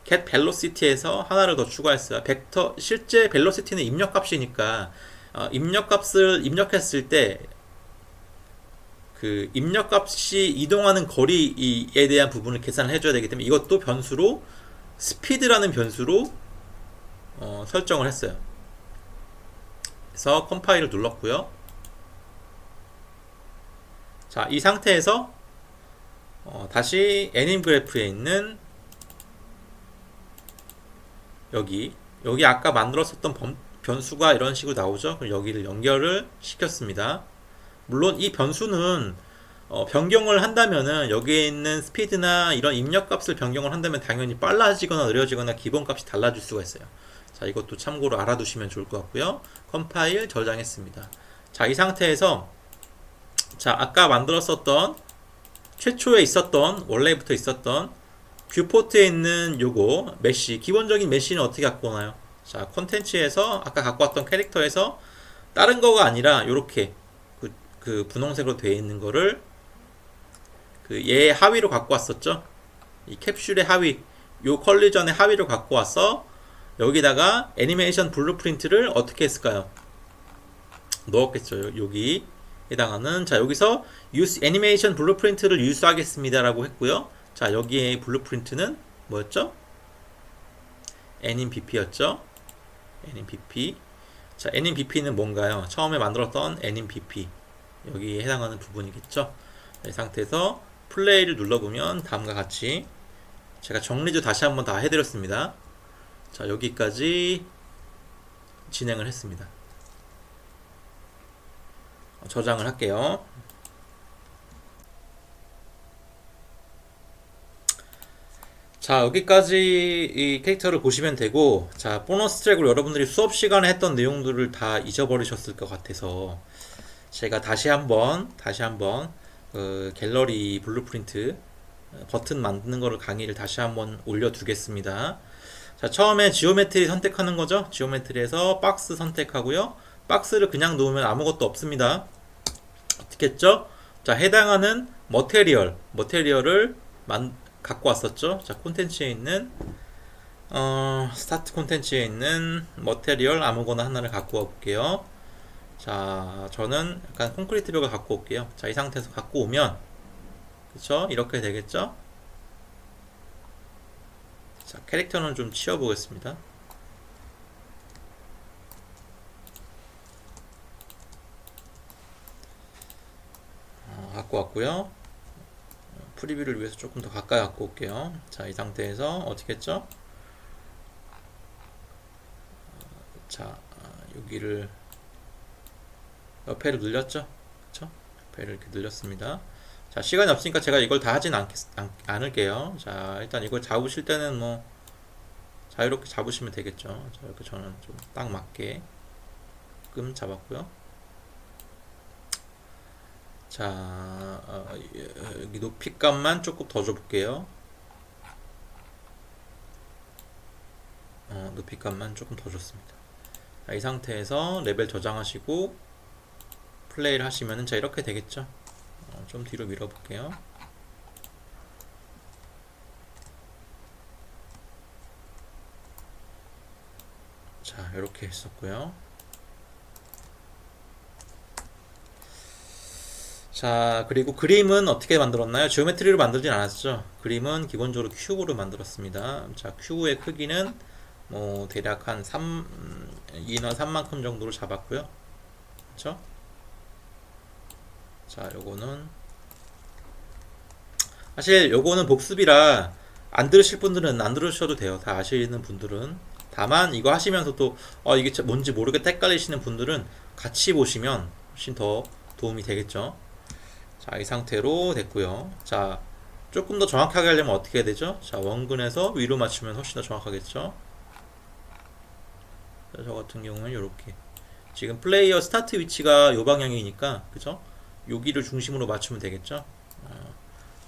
get velocity에서 하나를 더 추가했어요. 벡터 실제 velocity는 입력값이니까 입력값을 입력했을 때 그 입력값이 이동하는 거리에 대한 부분을 계산을 해줘야 되기 때문에 이것도 변수로 스피드라는 변수로 설정을 했어요. 그래서 컴파일을 눌렀고요. 자, 이 상태에서 다시 애님 그래프에 있는 여기 아까 만들었었던 변수가 이런 식으로 나오죠. 그럼 여기를 연결을 시켰습니다. 물론 이 변수는 변경을 한다면은 여기에 있는 스피드나 이런 입력값을 변경을 한다면 당연히 빨라지거나 느려지거나 기본값이 달라질 수가 있어요. 자, 이것도 참고로 알아두시면 좋을 것 같고요. 컴파일 저장했습니다. 자, 이 상태에서 자, 아까 만들었었던 최초에 있었던 원래부터 있었던 뷰포트에 있는 요거 메시, 기본적인 메시는 어떻게 갖고 오나요? 자, 콘텐츠에서 아까 갖고 왔던 캐릭터에서 다른 거가 아니라 요렇게 그 분홍색으로 되어 있는 거를 얘의 하위로 갖고 왔었죠. 이 캡슐의 하위, 요 컬리전의 하위로 갖고 와서 여기다가 애니메이션 블루프린트를 어떻게 했을까요? 넣었겠죠. 여기 해당하는, 자, 여기서 use 애니메이션 블루프린트를 유수하겠습니다라고 했고요. 자, 여기에 블루프린트는 뭐였죠? NMBP였죠. NMBP. 자, NMBP는 뭔가요? 처음에 만들었던 NMBP. 여기에 해당하는 부분이겠죠. 이 상태에서 플레이를 눌러보면 다음과 같이 제가 정리도 다시 한번 다 해드렸습니다. 자, 여기까지 진행을 했습니다. 저장을 할게요. 자, 여기까지 이 캐릭터를 보시면 되고, 자, 보너스 트랙으로 여러분들이 수업 시간에 했던 내용들을 다 잊어버리셨을 것 같아서 제가 다시 한번 그 갤러리 블루프린트 버튼 만드는 거를 강의를 다시 한번 올려두겠습니다. 자, 처음에 지오메트리 선택하는 거죠. 지오메트리에서 박스 선택하고요. 박스를 그냥 놓으면 아무것도 없습니다. 어떻게 했죠? 자, 해당하는 머테리얼을 갖고 왔었죠. 자, 콘텐츠에 있는 스타트 콘텐츠에 있는 머테리얼 아무거나 하나를 갖고 와 볼게요. 자, 저는 약간 콘크리트 벽을 갖고 올게요. 자, 이 상태에서 갖고 오면 그쵸? 이렇게 되겠죠? 자, 캐릭터는 좀 치워보겠습니다. 갖고 왔고요. 프리뷰를 위해서 조금 더 가까이 갖고 올게요. 자, 이 상태에서 어떻게 했죠? 자, 여기를 옆에를 늘렸죠? 그쵸? 옆에를 이렇게 늘렸습니다. 자, 시간이 없으니까 제가 이걸 다 하진 않을게요. 자, 일단 이걸 잡으실 때는 뭐 자유롭게 잡으시면 되겠죠. 자, 이렇게 저는 좀 딱 맞게 잡았고요. 자, 여기 높이값만 조금 더 줘볼게요. 높이값만 조금 더 줬습니다. 자, 이 상태에서 레벨 저장하시고 플레이를 하시면은 자, 이렇게 되겠죠. 좀 뒤로 밀어볼게요. 자, 이렇게 했었고요. 자, 그리고 그림은 어떻게 만들었나요? 지오메트리로 만들진 않았죠. 그림은 기본적으로 큐브로 만들었습니다. 자, 큐브의 크기는 뭐 대략 한 2나 3만큼 정도로 잡았고요. 그렇죠? 자, 요거는 사실 요거는 복습이라 안 들으실 분들은 안 들으셔도 돼요. 다 아시는 분들은. 다만 이거 하시면서도 이게 뭔지 모르겠다 헷갈리시는 분들은 같이 보시면 훨씬 더 도움이 되겠죠. 자, 이 상태로 됐고요. 자, 조금 더 정확하게 하려면 어떻게 해야 되죠? 자, 원근에서 위로 맞추면 훨씬 더 정확하겠죠. 자, 저 같은 경우는 이렇게 지금 플레이어 스타트 위치가 요 방향이니까 그죠? 여기를 중심으로 맞추면 되겠죠.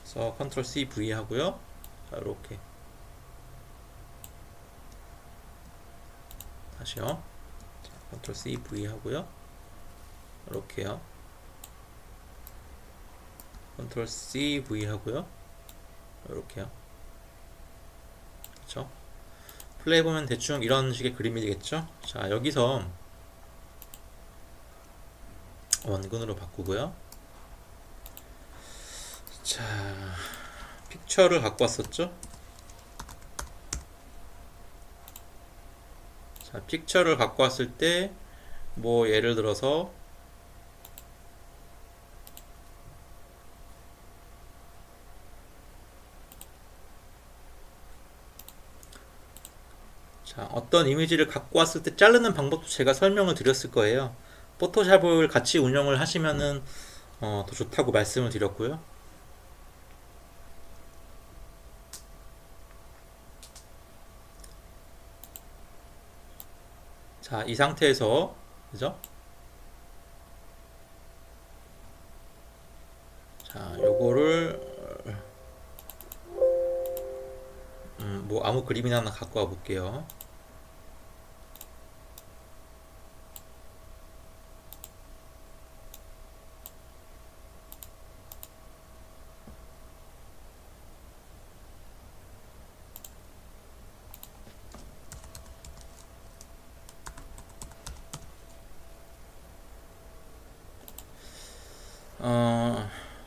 그래서 컨트롤 C V 하고요. 자, 이렇게 다시요. 자, 컨트롤 C V 하고요. 이렇게요. 컨트롤 C V 하고요. 이렇게요. 그렇죠? 플레이 보면 대충 이런 식의 그림이 되겠죠. 자, 여기서 원근으로 바꾸고요. 자, 픽처를 갖고 왔었죠. 자, 픽처를 갖고 왔을 때 뭐 예를 들어서 자, 어떤 이미지를 갖고 왔을 때 자르는 방법도 제가 설명을 드렸을 거예요. 포토샵을 같이 운영을 하시면은 더 좋다고 말씀을 드렸고요. 자, 이 상태에서 그죠? 자, 요거를 뭐 아무 그림이나 하나 갖고 와 볼게요.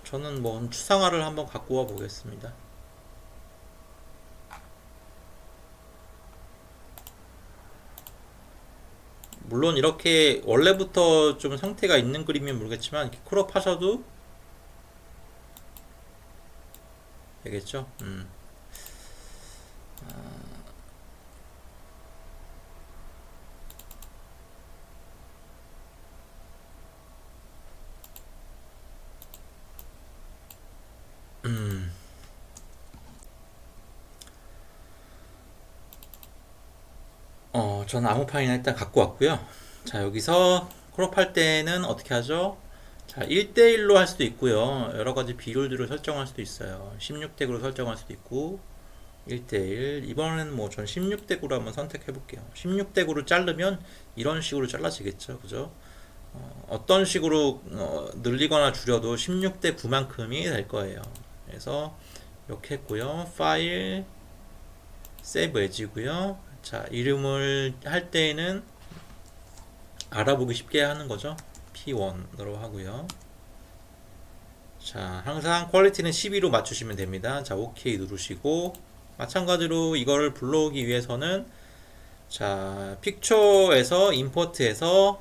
저는 뭐 추상화를 한번 갖고 와 보겠습니다. 물론 이렇게 원래부터 좀 상태가 있는 그림이면 모르겠지만 이렇게 크롭 하셔도 되겠죠. 저는 아무 파일이나 일단 갖고 왔고요. 자, 여기서 크롭할 때는 어떻게 하죠? 자, 1대1로 할 수도 있고요. 여러 가지 비율들을 설정할 수도 있어요. 16덱으로 설정할 수도 있고, 1대1. 이번에는 뭐 전 16덱으로 한번 선택해 볼게요. 16덱으로 자르면 이런 식으로 잘라지겠죠. 그죠? 어떤 식으로 늘리거나 줄여도 16대 9만큼이 될 거예요. 그래서 이렇게 했고요. 파일, 세이브 에지고요. 자, 이름을 할 때에는 알아보기 쉽게 하는 거죠. P1으로 하고요. 자, 항상 퀄리티는 12로 맞추시면 됩니다. 자, OK 누르시고 마찬가지로 이거를 불러오기 위해서는 자, 픽처에서 임포트해서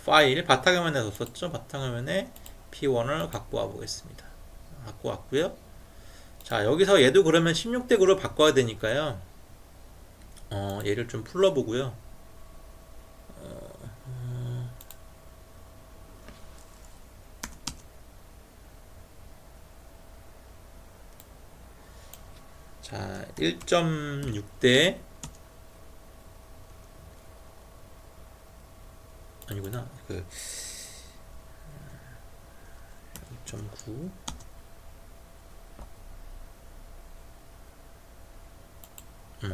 파일 바탕화면에 뒀었죠. 바탕화면에 P1을 갖고 와 보겠습니다. 갖고 왔고요. 자, 여기서 얘도 그러면 16덱으로 바꿔야 되니까요. 얘를 좀 풀러보고요. 자, 1.6대 아니구나. 그 1.9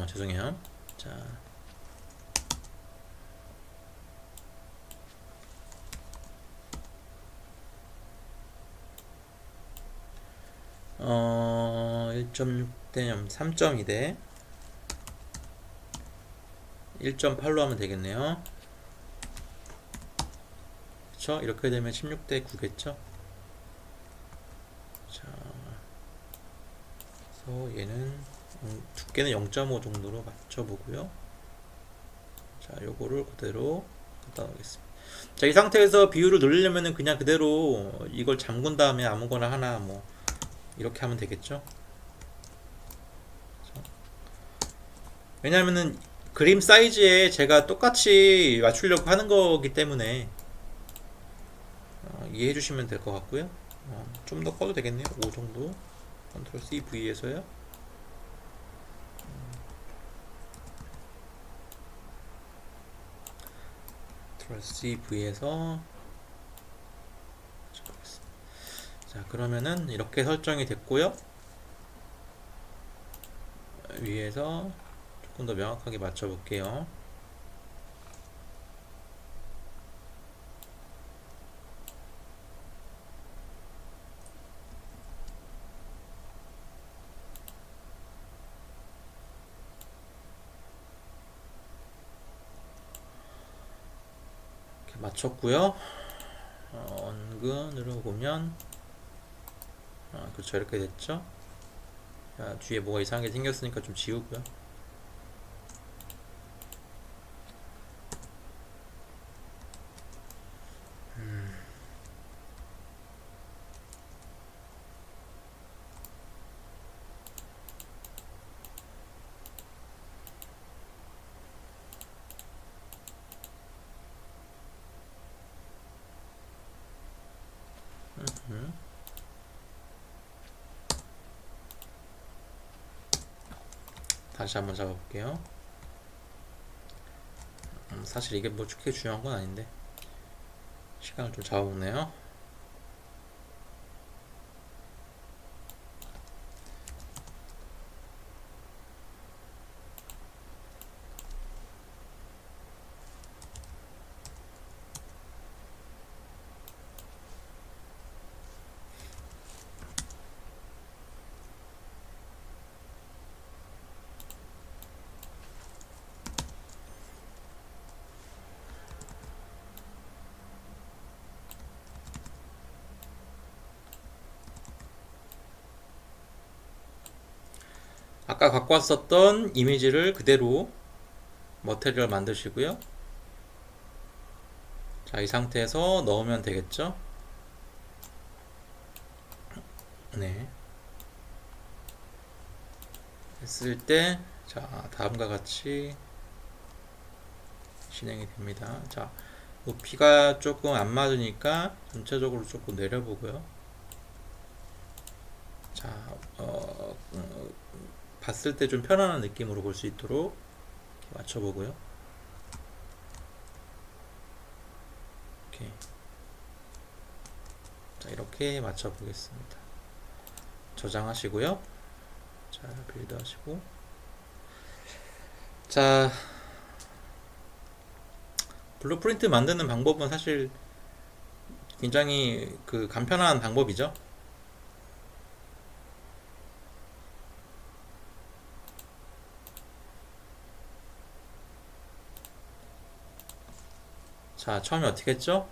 죄송해요. 자, 어, 1.6대 3.2대 1.8로 하면 되겠네요. 그쵸? 이렇게 되면 16대 9겠죠? 자, 그래서 얘는 두께는 0.5 정도로 맞춰보고요. 자, 요거를 그대로 갖다 놓겠습니다. 자, 이 상태에서 비율을 늘리려면은 그냥 그대로 이걸 잠근 다음에 아무거나 하나 뭐 이렇게 하면 되겠죠? 왜냐면은 그림 사이즈에 제가 똑같이 맞추려고 하는 거기 때문에 이해해 주시면 될 것 같고요. 좀 더 커도 되겠네요. 5 정도. 컨트롤 C V에서요. 컨트롤 C V에서 자, 그러면은 이렇게 설정이 됐고요. 위에서 조금 더 명확하게 맞춰 볼게요. 맞췄고요. 원근으로 보면 그렇죠. 이렇게 됐죠. 자, 뒤에 뭐가 이상하게 생겼으니까 좀 지우고요. 다시 한번 잡아볼게요. 사실 이게 뭐 그렇게 중요한 건 아닌데 시간을 좀 잡아먹네요. 아까 갖고 왔었던 이미지를 그대로 머테리얼 만드시고요. 자, 이 상태에서 넣으면 되겠죠. 네. 했을 때, 자, 다음과 같이 진행이 됩니다. 자, 높이가 조금 안 맞으니까 전체적으로 조금 내려보고요. 자, 봤을 때 좀 편안한 느낌으로 볼 수 있도록 맞춰보고요. 이렇게. 자, 이렇게 맞춰보겠습니다. 저장하시고요. 자, 빌드 하시고. 자, 블루프린트 만드는 방법은 사실 굉장히 간편한 방법이죠. 자, 처음에 어떻게 했죠?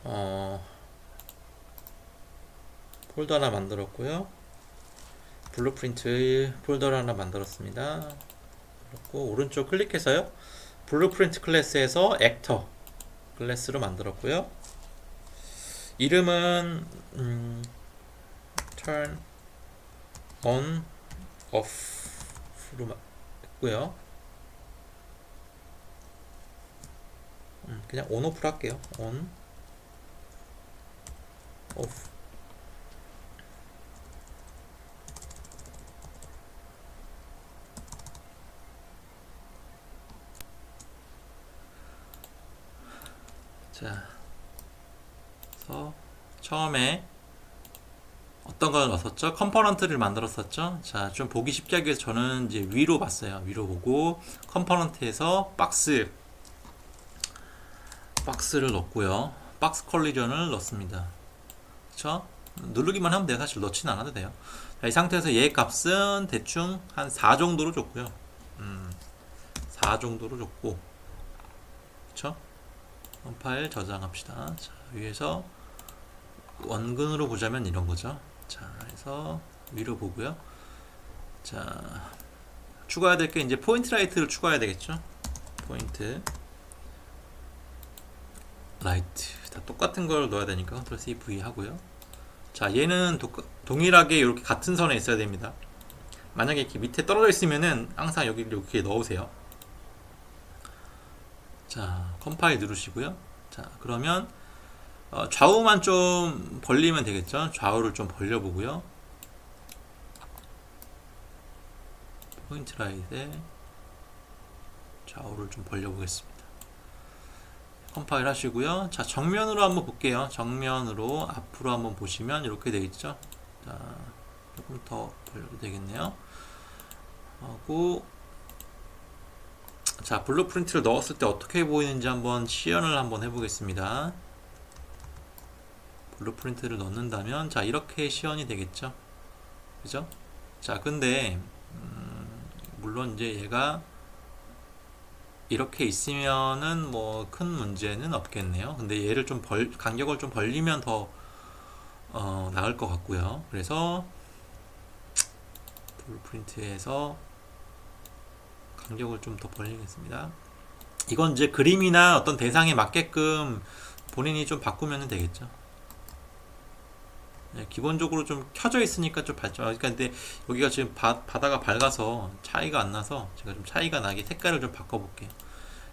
폴더 하나 만들었고요. 블루프린트 폴더를 하나 만들었습니다. 그리고 오른쪽 클릭해서요. 블루프린트 클래스에서 액터 클래스로 만들었고요. 이름은 turn on off로 했고요. 그냥 on off로 할게요. on off. 자, 그래서 처음에 어떤 걸 넣었었죠? 컴포넌트를 만들었었죠? 자, 좀 보기 쉽게 하기 위해서 저는 이제 위로 봤어요. 위로 보고 컴포넌트에서 박스를 넣고요. 박스 컬리전을 넣습니다. 그쵸? 누르기만 하면 돼요. 사실 넣지는 않아도 돼요. 자, 이 상태에서 얘 값은 대충 한 4 정도로 줬고요. 4 정도로 줬고, 그쵸? 파일 저장합시다. 자, 위에서 원근으로 보자면 이런 거죠. 자, 그래서 위로 보고요. 자, 추가해야 될 게 이제 포인트 라이트를 추가해야 되겠죠. 포인트 라이트 다 똑같은 걸 넣어야 되니까 컨트롤 C V 하고요. 자, 얘는 동일하게 이렇게 같은 선에 있어야 됩니다. 만약에 이렇게 밑에 떨어져 있으면은 항상 여기 이렇게 넣으세요. 자, 컴파일 누르시고요. 자, 그러면 좌우만 좀 벌리면 되겠죠. 좌우를 좀 벌려보고요. 포인트 라이트에 좌우를 좀 벌려보겠습니다. 컴파일 하시고요. 자, 정면으로 한번 볼게요. 정면으로 앞으로 한번 보시면 이렇게 되어 있죠. 자, 조금 더 벌려도 되겠네요. 하고, 자, 블루프린트를 넣었을 때 어떻게 보이는지 한번 시연을 한번 해보겠습니다. 블루프린트를 넣는다면, 자, 이렇게 시연이 되겠죠. 그죠? 자, 근데 물론 이제 얘가 이렇게 있으면은 뭐 큰 문제는 없겠네요. 근데 얘를 좀 간격을 좀 벌리면 더 나을 것 같고요. 그래서 블루프린트에서 간격을 좀 더 벌리겠습니다. 이건 이제 그림이나 어떤 대상에 맞게끔 본인이 좀 바꾸면 되겠죠. 네, 기본적으로 좀 켜져 있으니까 좀 밝죠. 그러니까 근데 여기가 지금 바다가 밝아서 차이가 안 나서 제가 좀 차이가 나게 색깔을 좀 바꿔볼게요.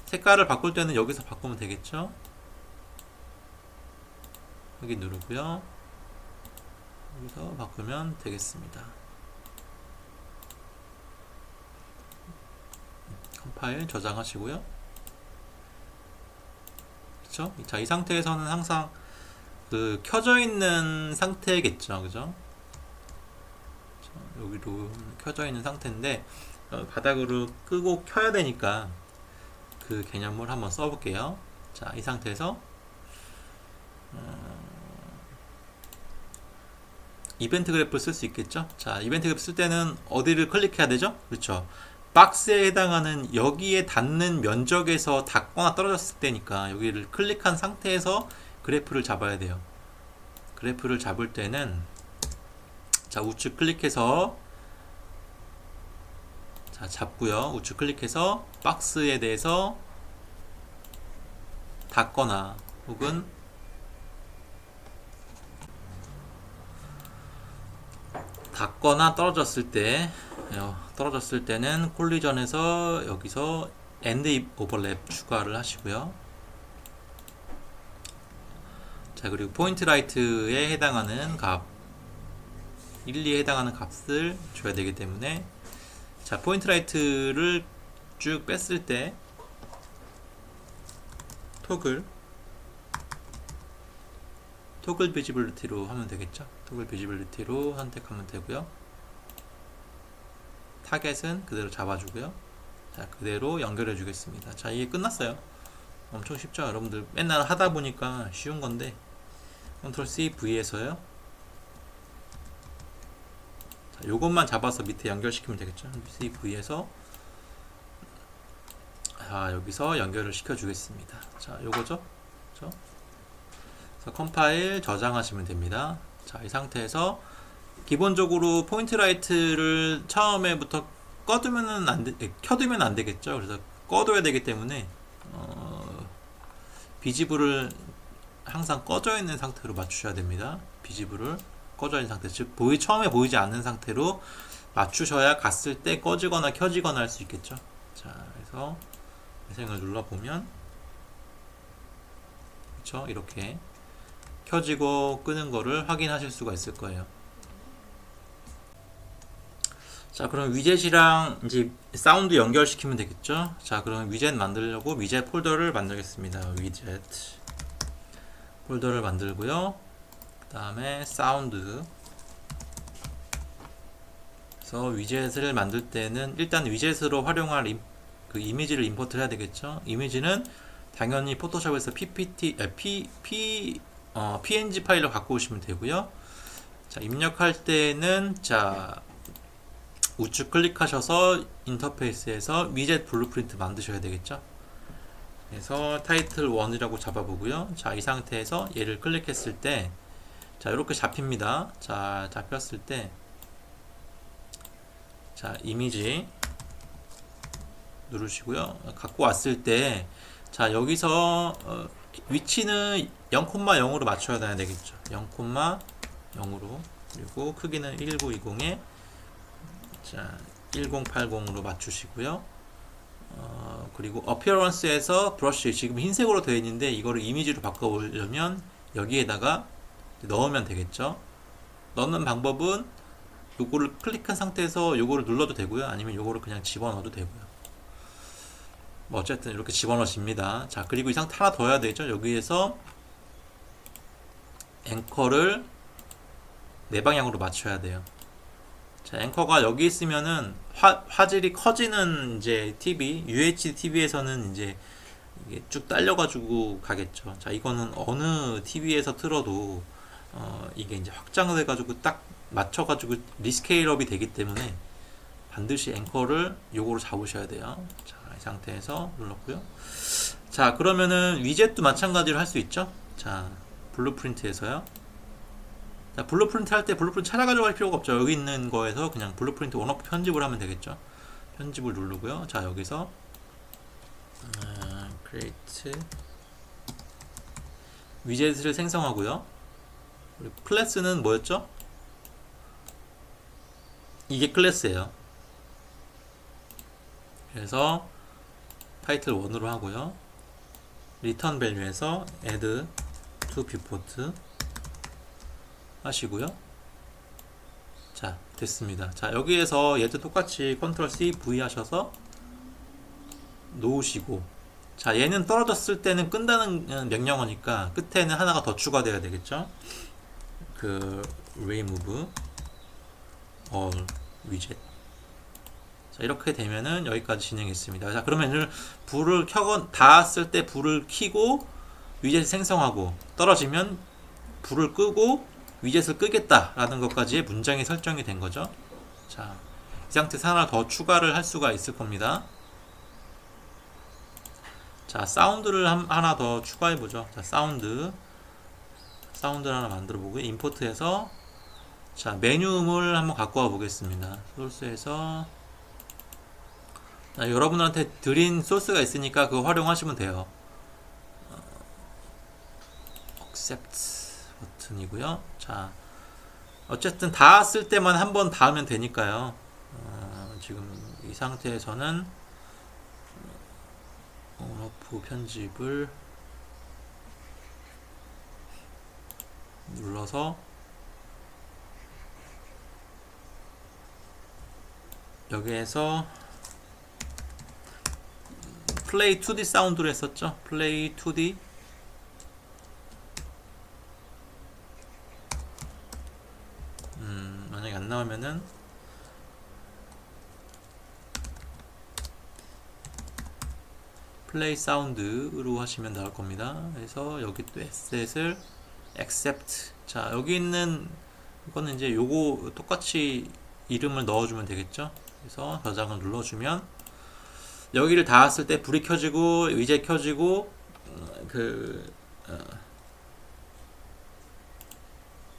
색깔을 바꿀 때는 여기서 바꾸면 되겠죠. 여기 누르고요. 여기서 바꾸면 되겠습니다. 컴파일 저장하시고요. 그렇죠? 자, 이 상태에서는 항상 그 켜져 있는 상태겠죠, 그죠? 자, 여기도 켜져 있는 상태인데 바닥으로 끄고 켜야 되니까 그 개념을 한번 써볼게요. 자, 이 상태에서 이벤트 그래프를 쓸 수 있겠죠? 자, 이벤트 그래프 쓸 때는 어디를 클릭해야 되죠? 그렇죠. 박스에 해당하는 여기에 닿는 면적에서 닿거나 떨어졌을 때니까 여기를 클릭한 상태에서 그래프를 잡아야 돼요. 그래프를 잡을 때는 자, 우측 클릭해서 자, 잡고요. 우측 클릭해서 박스에 대해서 닿거나 혹은 닿거나 떨어졌을 때는 콜리전에서 여기서 엔드 오버랩 추가를 하시고요. 자, 그리고 포인트 라이트에 해당하는 값 1, 2에 해당하는 값을 줘야 되기 때문에 자, 포인트 라이트를 쭉 뺐을 때 토글 비지빌리티로 하면 되겠죠. 토글 비지빌리티로 선택하면 되고요. 타겟은 그대로 잡아주고요. 자, 그대로 연결해 주겠습니다. 자, 이게 끝났어요. 엄청 쉽죠. 여러분들 맨날 하다 보니까 쉬운 건데 컨트롤 C V에서요. 자, 요것만 잡아서 밑에 연결시키면 되겠죠. C V에서 여기서 연결을 시켜 주겠습니다. 자, 요거죠. 그렇죠? 그래서 컴파일 저장하시면 됩니다. 자, 이 상태에서 기본적으로 포인트 라이트를 처음에부터 켜두면 안 되겠죠. 그래서 꺼둬야 되기 때문에 비지블을 항상 꺼져 있는 상태로 맞추셔야 됩니다. 비지블을 꺼져 있는 상태, 즉 처음에 보이지 않는 상태로 맞추셔야 갔을 때 꺼지거나 켜지거나 할 수 있겠죠. 자, 그래서 회생을 눌러보면 그렇죠. 이렇게 켜지고 끄는 거를 확인하실 수가 있을 거예요. 자, 그럼 위젯이랑 이제 사운드 연결시키면 되겠죠. 자, 그럼 위젯 만들려고 위젯 폴더를 만들겠습니다. 위젯 폴더를 만들고요. 그 다음에 사운드. 그래서 위젯을 만들 때는 일단 위젯으로 활용할 그 이미지를 임포트를 해야 되겠죠. 이미지는 당연히 포토샵에서 PNG 파일로 갖고 오시면 되고요. 자, 입력할 때는 자, 우측 클릭하셔서 인터페이스에서 위젯 블루프린트 만드셔야 되겠죠. 그래서 타이틀 1이라고 잡아보고요. 자, 이 상태에서 얘를 클릭했을 때 자, 이렇게 잡힙니다. 자, 잡혔을 때 자, 이미지 누르시고요. 갖고 왔을 때 자, 여기서 위치는 0,0으로 맞춰야 되겠죠. 0,0으로. 그리고 크기는 1920에 자, 1080으로 맞추시고요. 그리고 어피어런스에서 브러쉬 지금 흰색으로 되어 있는데 이거를 이미지로 바꿔보려면 여기에다가 넣으면 되겠죠. 넣는 방법은 요거를 클릭한 상태에서 요거를 눌러도 되고요. 아니면 요거를 그냥 집어넣어도 되고요. 뭐 어쨌든 이렇게 집어넣으십니다. 자, 그리고 이 상태 하나 더 해야 되죠. 여기에서 앵커를 네 방향으로 맞춰야 돼요. 자, 앵커가 여기 있으면은 화질이 커지는 이제 TV, UHD TV에서는 이제 이게 쭉 딸려가지고 가겠죠. 자, 이거는 어느 TV에서 틀어도 이게 이제 확장돼가지고 딱 맞춰가지고 리스케일업이 되기 때문에 반드시 앵커를 요거로 잡으셔야 돼요. 자, 이 이 상태에서 눌렀고요. 자, 그러면은 위젯도 마찬가지로 할 수 있죠. 자, 블루프린트에서요. 자, 블루프린트 할 때 블루프린트 찾아가지고 할 필요가 없죠. 여기 있는 거에서 그냥 블루프린트 원오프 편집을 하면 되겠죠. 편집을 누르고요. 자, 여기서 create 위젯을 생성하고요. 그리고 클래스는 뭐였죠? 이게 클래스예요. 그래서 타이틀 1으로 하고요. return value에서 add to viewport 하시고요. 자, 됐습니다. 자, 여기에서 얘도 똑같이 컨트롤 C V 하셔서 놓으시고, 자, 얘는 떨어졌을 때는 끈다는 명령어니까 끝에는 하나가 더 추가되어야 되겠죠. 그 remove all widget. 자, 이렇게 되면은 여기까지 진행했습니다. 자, 그러면 불을 켜건 닿았을 때 불을 켜고 위젯을 생성하고, 떨어지면 불을 끄고 위젯을 끄겠다라는 것까지의 문장이 설정이 된 거죠. 자, 이 상태에서 하나 더 추가를 할 수가 있을 겁니다. 자, 사운드를 하나 더 추가해 보죠. 자, 사운드를 하나 만들어 보고요. 임포트해서 자, 메뉴음을 한번 갖고 와 보겠습니다. 소스에서 자, 여러분한테 드린 소스가 있으니까 그거 활용하시면 돼요. accept 버튼이고요. 자, 어쨌든 닿았을 때만 한번 닿으면 되니까요. 지금 이 상태에서는 온오프 편집을 눌러서 여기에서 플레이 2D 사운드로 했었죠. 플레이 2D 만약에 안 나오면은 플레이 사운드로 하시면 나올 겁니다. 그래서 여기 또 에셋을 accept. 자, 여기 있는 이거는 이제 요거 똑같이 이름을 넣어주면 되겠죠. 그래서 저장을 눌러주면 여기를 닿았을 때 불이 켜지고 위젯 켜지고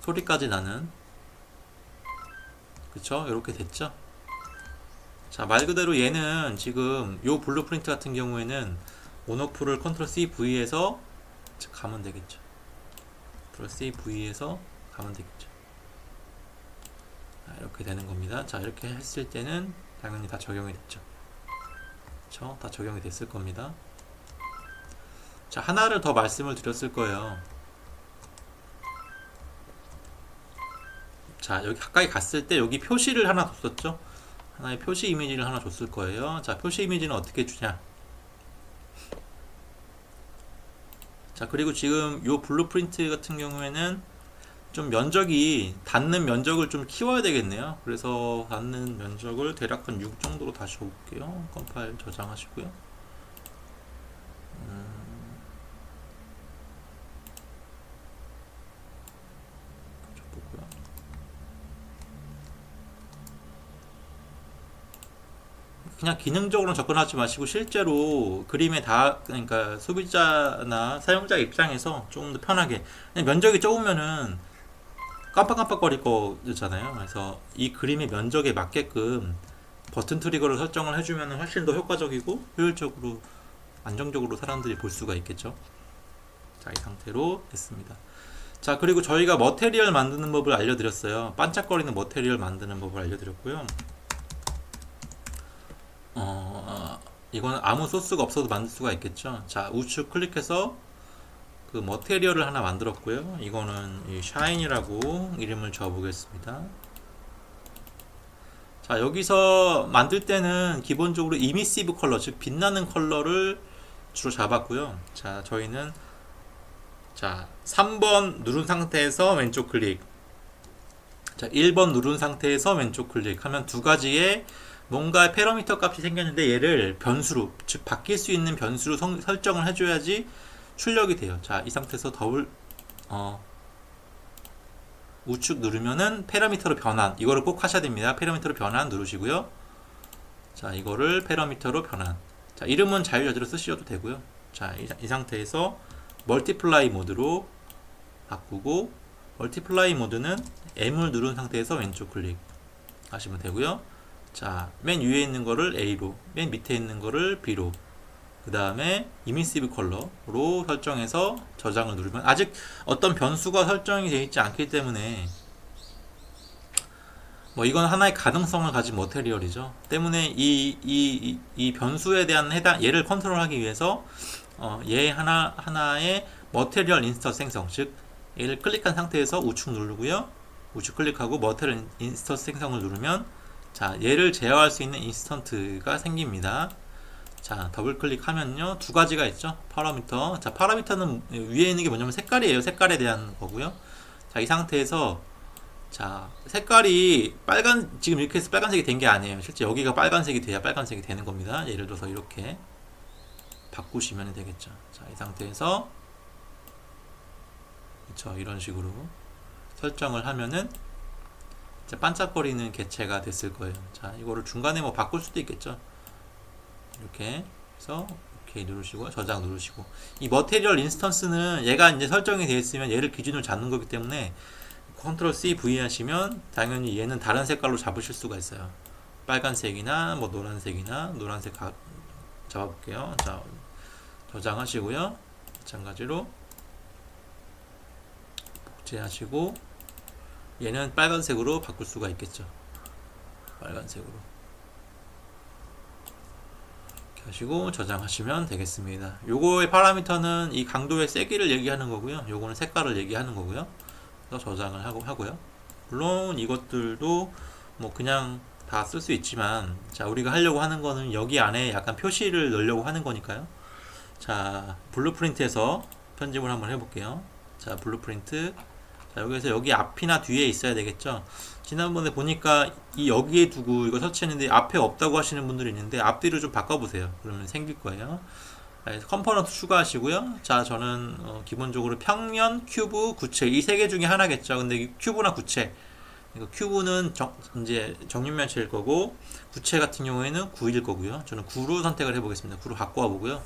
소리까지 나는, 그쵸? 이렇게 됐죠. 자, 말 그대로 얘는 지금 요 블루프린트 같은 경우에는 온오프를 컨트롤 C V에서 가면 되겠죠. 컨트롤 C V에서 가면 되겠죠. 자, 이렇게 되는 겁니다. 자, 이렇게 했을 때는 당연히 다 적용이 됐죠. 그쵸? 다 적용이 됐을 겁니다. 자, 하나를 더 말씀을 드렸을 거예요. 자, 여기 가까이 갔을 때 여기 표시를 하나 줬었죠. 하나의 표시 이미지를 하나 줬을 거예요. 자, 표시 이미지는 어떻게 주냐. 자, 그리고 지금 요 블루프린트 같은 경우에는 좀 면적이 닿는 면적을 좀 키워야 되겠네요. 그래서 닿는 면적을 대략 한 6 정도로 다시 볼게요. 컴파일 저장하시고요. 그냥 기능적으로 접근하지 마시고 실제로 그림에 그러니까 소비자나 사용자 입장에서 조금 더 편하게, 그냥 면적이 좁으면은 깜빡깜빡거릴 거잖아요. 그래서 이 그림의 면적에 맞게끔 버튼 트리거를 설정을 해주면 훨씬 더 효과적이고 효율적으로 안정적으로 사람들이 볼 수가 있겠죠. 자, 이 상태로 됐습니다. 자, 그리고 저희가 머테리얼 만드는 법을 알려드렸어요. 반짝거리는 머테리얼 만드는 법을 알려드렸고요. 이거는 아무 소스가 없어도 만들 수가 있겠죠. 자, 우측 클릭해서 그 머테리얼을 하나 만들었고요. 이거는 이 샤인이라고 이름을 줘 보겠습니다. 자, 여기서 만들 때는 기본적으로 이미시브 컬러, 즉 빛나는 컬러를 주로 잡았고요. 자, 저희는 자, 3번 누른 상태에서 왼쪽 클릭, 자, 1번 누른 상태에서 왼쪽 클릭하면 두 가지의 뭔가 패러미터 값이 생겼는데 얘를 변수로, 즉 바뀔 수 있는 변수로 설정을 해줘야지 출력이 돼요. 자, 이 상태에서 우측 누르면은 패러미터로 변환, 이거를 꼭 하셔야 됩니다. 패러미터로 변환 누르시고요. 자, 이거를 패러미터로 변환. 자, 자, 이름은 자유자재로 쓰셔도 되고요. 자, 이 상태에서 멀티플라이 모드로 바꾸고, 멀티플라이 모드는 M을 누른 상태에서 왼쪽 클릭 하시면 되고요. 자, 맨 위에 있는 거를 A로, 맨 밑에 있는 거를 B로, 그 다음에 이미시브 컬러로 설정해서 저장을 누르면, 아직 어떤 변수가 설정이 되어 있지 않기 때문에 뭐 이건 하나의 가능성을 가진 머테리얼이죠. 때문에 이 변수에 대한 해당 얘를 컨트롤하기 위해서 얘 하나의 머테리얼 인스턴스 생성, 즉 얘를 클릭한 상태에서 우측 누르고요. 우측 클릭하고 머테리얼 인스턴스 생성을 누르면, 자, 얘를 제어할 수 있는 인스턴트가 생깁니다. 자, 더블 클릭하면요, 두 가지가 있죠. 파라미터. 자, 파라미터는 위에 있는 게 뭐냐면 색깔이에요. 색깔에 대한 거고요. 자, 이 상태에서, 자, 색깔이 지금 이렇게 해서 빨간색이 된 게 아니에요. 실제 여기가 빨간색이 돼야 빨간색이 되는 겁니다. 예를 들어서 이렇게 바꾸시면 되겠죠. 자, 이 상태에서, 그쵸, 이런 식으로 설정을 하면은 이제 반짝거리는 개체가 됐을 거예요. 자, 이거를 중간에 뭐 바꿀 수도 있겠죠. 이렇게 해서 오케이 누르시고 저장 누르시고, 이 머테리얼 인스턴스는 얘가 이제 설정이 되어 있으면 얘를 기준으로 잡는 거기 때문에 컨트롤 C V 하시면 당연히 얘는 다른 색깔로 잡으실 수가 있어요. 빨간색이나 뭐 노란색이나 노란색 잡아볼게요. 자, 저장하시고요. 마찬가지로 복제하시고, 얘는 빨간색으로 바꿀 수가 있겠죠. 빨간색으로 이렇게 하시고 저장하시면 되겠습니다. 요거의 파라미터는 이 강도의 세기를 얘기하는 거고요. 요거는 색깔을 얘기하는 거고요. 그래서 저장을 하고요. 물론 이것들도 뭐 그냥 다 쓸 수 있지만, 자, 우리가 하려고 하는 거는 여기 안에 약간 표시를 넣으려고 하는 거니까요. 자, 블루프린트에서 편집을 한번 해볼게요. 자, 블루프린트. 자, 여기서 여기 앞이나 뒤에 있어야 되겠죠. 지난번에 보니까 여기에 두고 이거 설치했는데 앞에 없다고 하시는 분들이 있는데, 앞뒤로 좀 바꿔보세요. 그러면 생길 거예요. 컴포넌트 추가하시고요. 자, 저는 기본적으로 평면, 큐브, 구체 이 세 개 중에 하나겠죠. 근데 큐브나 구체, 이거 큐브는 이제 정육면체일 거고, 구체 같은 경우에는 9일 거고요. 저는 9로 선택을 해보겠습니다. 9로 갖고 와보고요.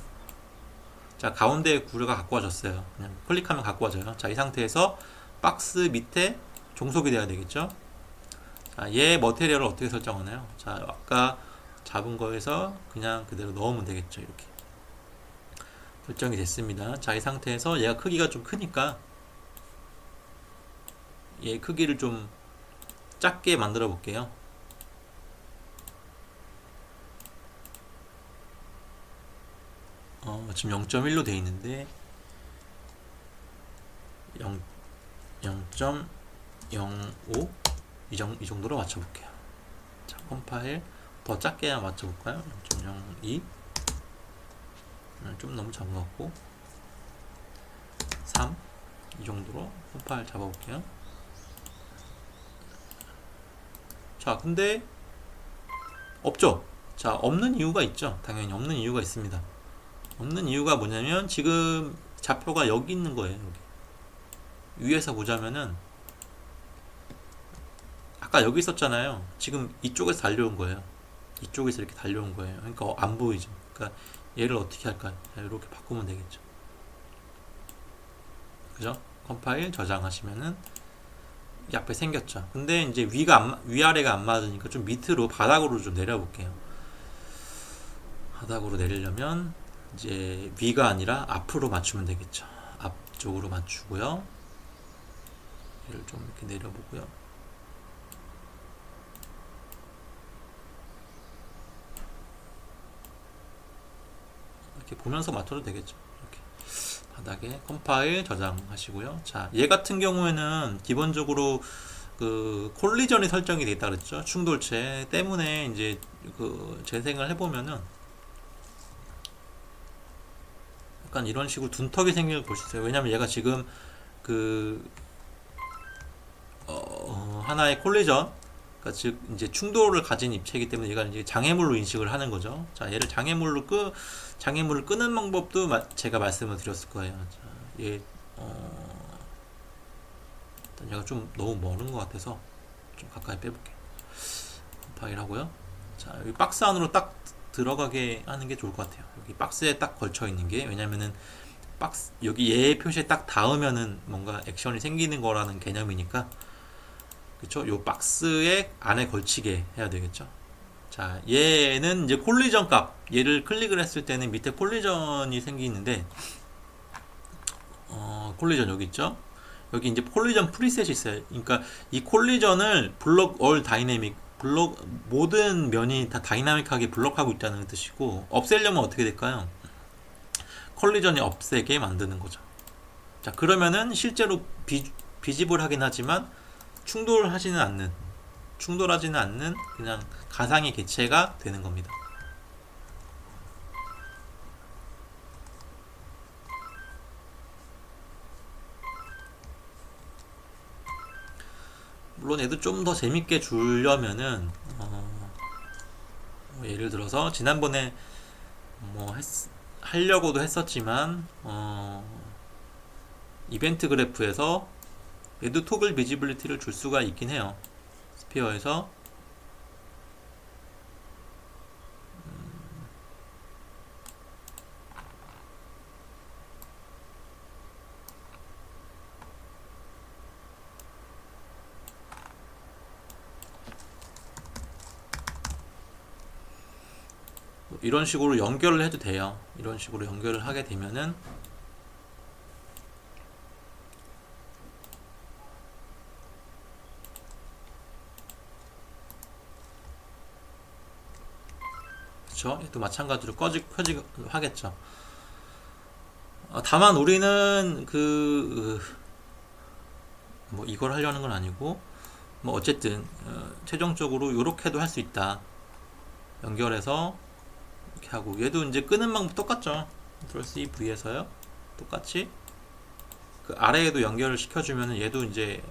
자, 가운데 9가 갖고 와졌어요. 그냥 클릭하면 갖고 와져요. 자, 이 상태에서 박스 밑에 종속이 돼야 되겠죠. 자, 얘 머테리얼을 어떻게 설정하나요? 자, 아까 잡은 거에서 그냥 그대로 넣으면 되겠죠. 이렇게 설정이 됐습니다. 자, 이 상태에서 얘가 크기가 좀 크니까 얘 크기를 좀 작게 만들어 볼게요. 지금 0.1로 돼 있는데 0.05 이 정도로 맞춰볼게요. 자, 컴파일 더 작게 맞춰볼까요? 0.02 좀 너무 작은 것 같고 3 이 정도로 컴파일 잡아볼게요. 자, 근데 없죠? 자, 없는 이유가 있죠. 당연히 없는 이유가 있습니다. 없는 이유가 뭐냐면 지금 좌표가 여기 있는 거예요. 여기 위에서 보자면은 아까 여기 있었잖아요. 지금 이쪽에서 달려온 거예요. 이쪽에서 이렇게 달려온 거예요. 그러니까 안 보이죠. 그러니까 얘를 어떻게 할까요? 자, 이렇게 바꾸면 되겠죠. 그죠? 컴파일 저장하시면은 이 앞에 생겼죠. 근데 이제 위아래가 안 맞으니까 좀 밑으로 바닥으로 좀 내려볼게요. 바닥으로 내리려면 이제 위가 아니라 앞으로 맞추면 되겠죠. 앞쪽으로 맞추고요. 얘를 좀 이렇게 내려보고요. 이렇게 보면서 맞춰도 되겠죠. 이렇게 바닥에 컴파일 저장하시고요. 자, 얘 같은 경우에는 기본적으로 그 콜리전이 설정이 되어 있다 그랬죠. 충돌체 때문에 이제 그 재생을 해보면은 약간 이런 식으로 둔턱이 생기는 걸 볼 수 있어요. 왜냐면 얘가 지금 그 하나의 콜리전, 그러니까 즉 이제 충돌을 가진 입체이기 때문에 얘가 이제 장애물로 인식을 하는 거죠. 자, 얘를 장애물을 끄는 방법도 제가 말씀을 드렸을 거예요. 자, 얘 일단 얘가 좀 너무 멀은 것 같아서 좀 가까이 빼볼게요. 컴파일 하고요. 자, 여기 박스 안으로 딱 들어가게 하는 게 좋을 것 같아요. 여기 박스에 딱 걸쳐 있는 게, 왜냐면은 박스 여기 얘 표시에 딱 닿으면은 뭔가 액션이 생기는 거라는 개념이니까, 그쵸? 요 박스에 안에 걸치게 해야 되겠죠. 자, 얘는 이제 콜리전 값, 얘를 클릭을 했을 때는 밑에 콜리전이 생기는데, 콜리전 여기 있죠? 여기 이제 콜리전 프리셋이 있어요. 그러니까 이 콜리전을 블록 올 다이내믹, 블록 모든 면이 다 다이나믹하게 블록하고 있다는 뜻이고, 없애려면 어떻게 될까요? 콜리전이 없애게 만드는 거죠. 자, 그러면은 실제로 비지블하긴 하지만 충돌하지는 않는 그냥 가상의 개체가 되는 겁니다. 물론 얘도 좀 더 재밌게 주려면은 예를 들어서 지난번에 하려고도 했었지만 이벤트 그래프에서 얘도 토글 비지빌리티를 줄 수가 있긴 해요. 스피어에서 이런 식으로 연결을 해도 돼요. 이런 식으로 연결을 하게 되면은 그쵸? 또 마찬가지로 켜지 하겠죠. 다만 우리는 이걸 하려는 건 아니고, 어쨌든 최종적으로 이렇게도 할 수 있다. 연결해서 이렇게 하고, 얘도 이제 끄는 방법 똑같죠. Ctrl C V에서요. 똑같이 그 아래에도 연결을 시켜주면은 얘도 이제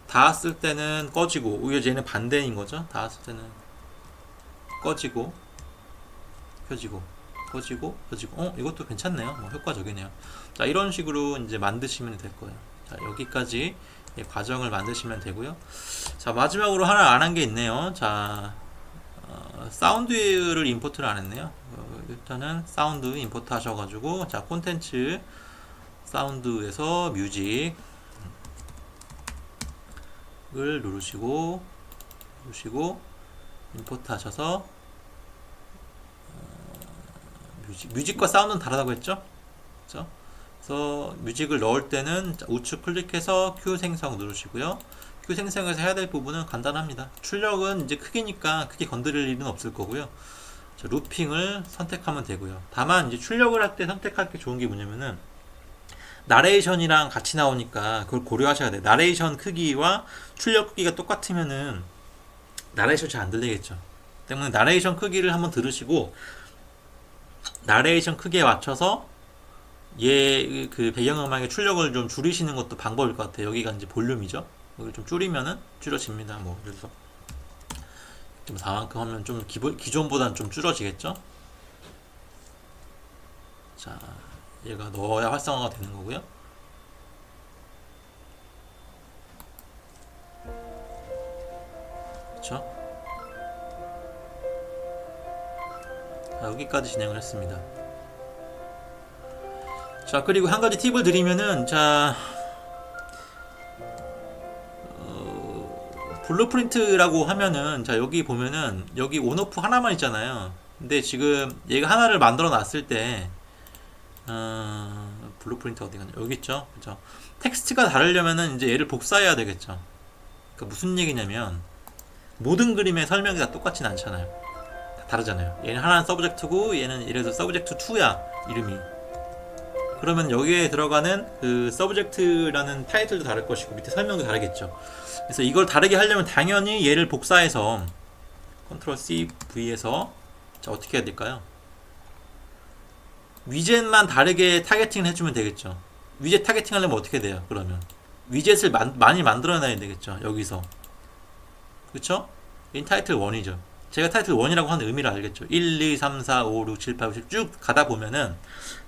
닿았을 때는 꺼지고, 오히려 얘는 반대인 거죠. 닿았을 때는 꺼지고 켜지고, 꺼지고 켜지고. 이것도 괜찮네요. 효과적이네요. 자, 이런 식으로 이제 만드시면 될 거예요. 자, 여기까지 과정을 만드시면 되고요. 자, 마지막으로 하나 안 한 게 있네요. 자, 사운드를 임포트를 안 했네요. 일단은 사운드 임포트 하셔가지고, 자, 콘텐츠 사운드에서 뮤직을 누르시고 임포트 하셔서, 뮤직과 사운드는 다르다고 했죠? 그렇죠? 그래서 뮤직을 넣을 때는 우측 클릭해서 큐 생성 누르시고요. 큐 생성에서 해야 될 부분은 간단합니다. 출력은 이제 크기니까 크게 건드릴 일은 없을 거고요. 자, 루핑을 선택하면 되고요. 다만 이제 출력을 할 때 선택할 게 좋은 게 뭐냐면은, 나레이션이랑 같이 나오니까 그걸 고려하셔야 돼요. 나레이션 크기와 출력 크기가 똑같으면은 나레이션 잘 안 들리겠죠. 때문에 나레이션 크기를 한번 들으시고, 나레이션 크기에 맞춰서 그 배경음악의 출력을 좀 줄이시는 것도 방법일 것 같아요. 여기가 이제 볼륨이죠. 여기 좀 줄이면은 줄여집니다. 그래서 좀 4만큼 하면 좀 기존보다는 좀 줄어지겠죠. 자, 얘가 넣어야 활성화가 되는 거고요. 그렇죠? 자, 여기까지 진행을 했습니다. 자, 그리고 한 가지 팁을 드리면은, 자, 블루프린트라고 하면은, 자, 여기 보면은 여기 온오프 하나만 있잖아요. 근데 지금 얘가 하나를 만들어 놨을 때, 블루프린트 어디 갔냐? 여기 있죠? 그죠? 텍스트가 다르려면은 이제 얘를 복사해야 되겠죠. 그러니까 무슨 얘기냐면, 모든 그림의 설명이 다 똑같진 않잖아요. 다 다르잖아요. 얘는 하나는 서브젝트고, 얘는 예를 들어서 서브젝트 2야, 이름이. 그러면 여기에 들어가는 그 서브젝트라는 타이틀도 다를 것이고, 밑에 설명도 다르겠죠. 그래서 이걸 다르게 하려면 당연히 얘를 복사해서 Ctrl C V에서, 자, 어떻게 해야 될까요? 위젯만 다르게 타겟팅을 해주면 되겠죠. 위젯 타겟팅 하려면 어떻게 돼요? 그러면 위젯을 많이 만들어놔야 되겠죠. 여기서. 그쵸? 이 타이틀 1이죠. 제가 타이틀 1이라고 하는 의미를 알겠죠. 1, 2, 3, 4, 5, 6, 7, 8, 9, 10 쭉 가다 보면은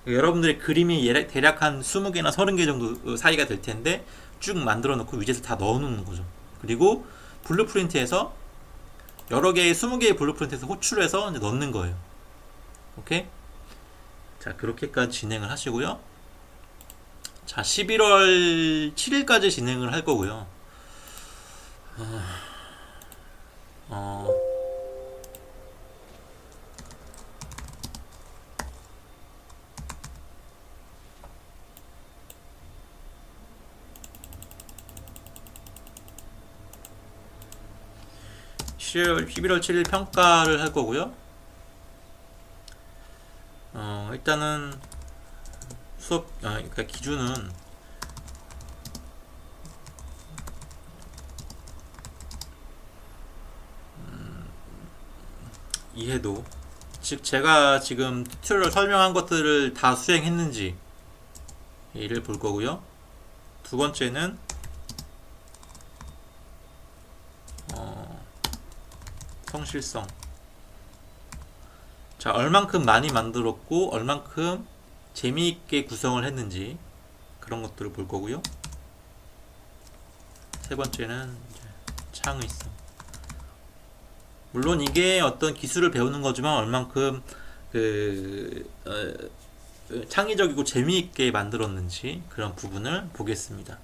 여러분들의 그림이 대략 한 20개나 30개 정도 사이가 될 텐데, 쭉 만들어 놓고 위젯을 다 넣어 놓는 거죠. 그리고 블루프린트에서 여러 개의 20개의 블루프린트에서 호출해서 이제 넣는 거예요. 오케이? 자, 그렇게까지 진행을 하시고요. 자, 11월 7일까지 진행을 할 거고요. 어, 11월 7일 평가를 할 거고요. 일단은 수업, 그러니까 기준은 이해도, 즉 제가 지금 튜토리얼 설명한 것들을 다 수행했는지 이를 볼 거고요. 두 번째는 성실성. 자, 얼만큼 많이 만들었고 얼만큼 재미있게 구성을 했는지 그런 것들을 볼 거고요. 세 번째는 이제 창의성. 물론 이게 어떤 기술을 배우는 거지만 얼만큼 창의적이고 재미있게 만들었는지 그런 부분을 보겠습니다.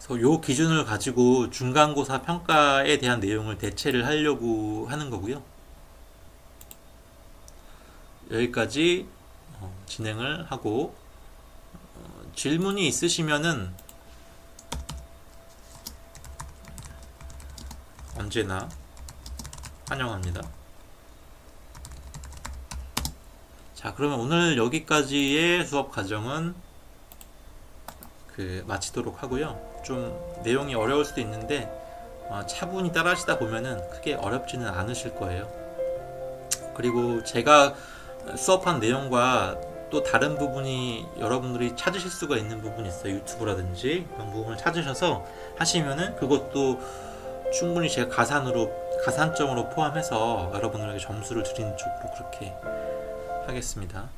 그래서 요 기준을 가지고 중간고사 평가에 대한 내용을 대체를 하려고 하는 거고요. 여기까지 진행을 하고, 질문이 있으시면은 언제나 환영합니다. 자, 그러면 오늘 여기까지의 수업 과정은 마치도록 하고요. 좀 내용이 어려울 수도 있는데 차분히 따라 하시다 보면은 크게 어렵지는 않으실 거예요. 그리고 제가 수업한 내용과 또 다른 부분이 여러분들이 찾으실 수가 있는 부분이 있어요. 유튜브라든지 그런 부분을 찾으셔서 하시면은 그것도 충분히 제가 가산점으로 포함해서 여러분들에게 점수를 드리는 쪽으로 그렇게 하겠습니다.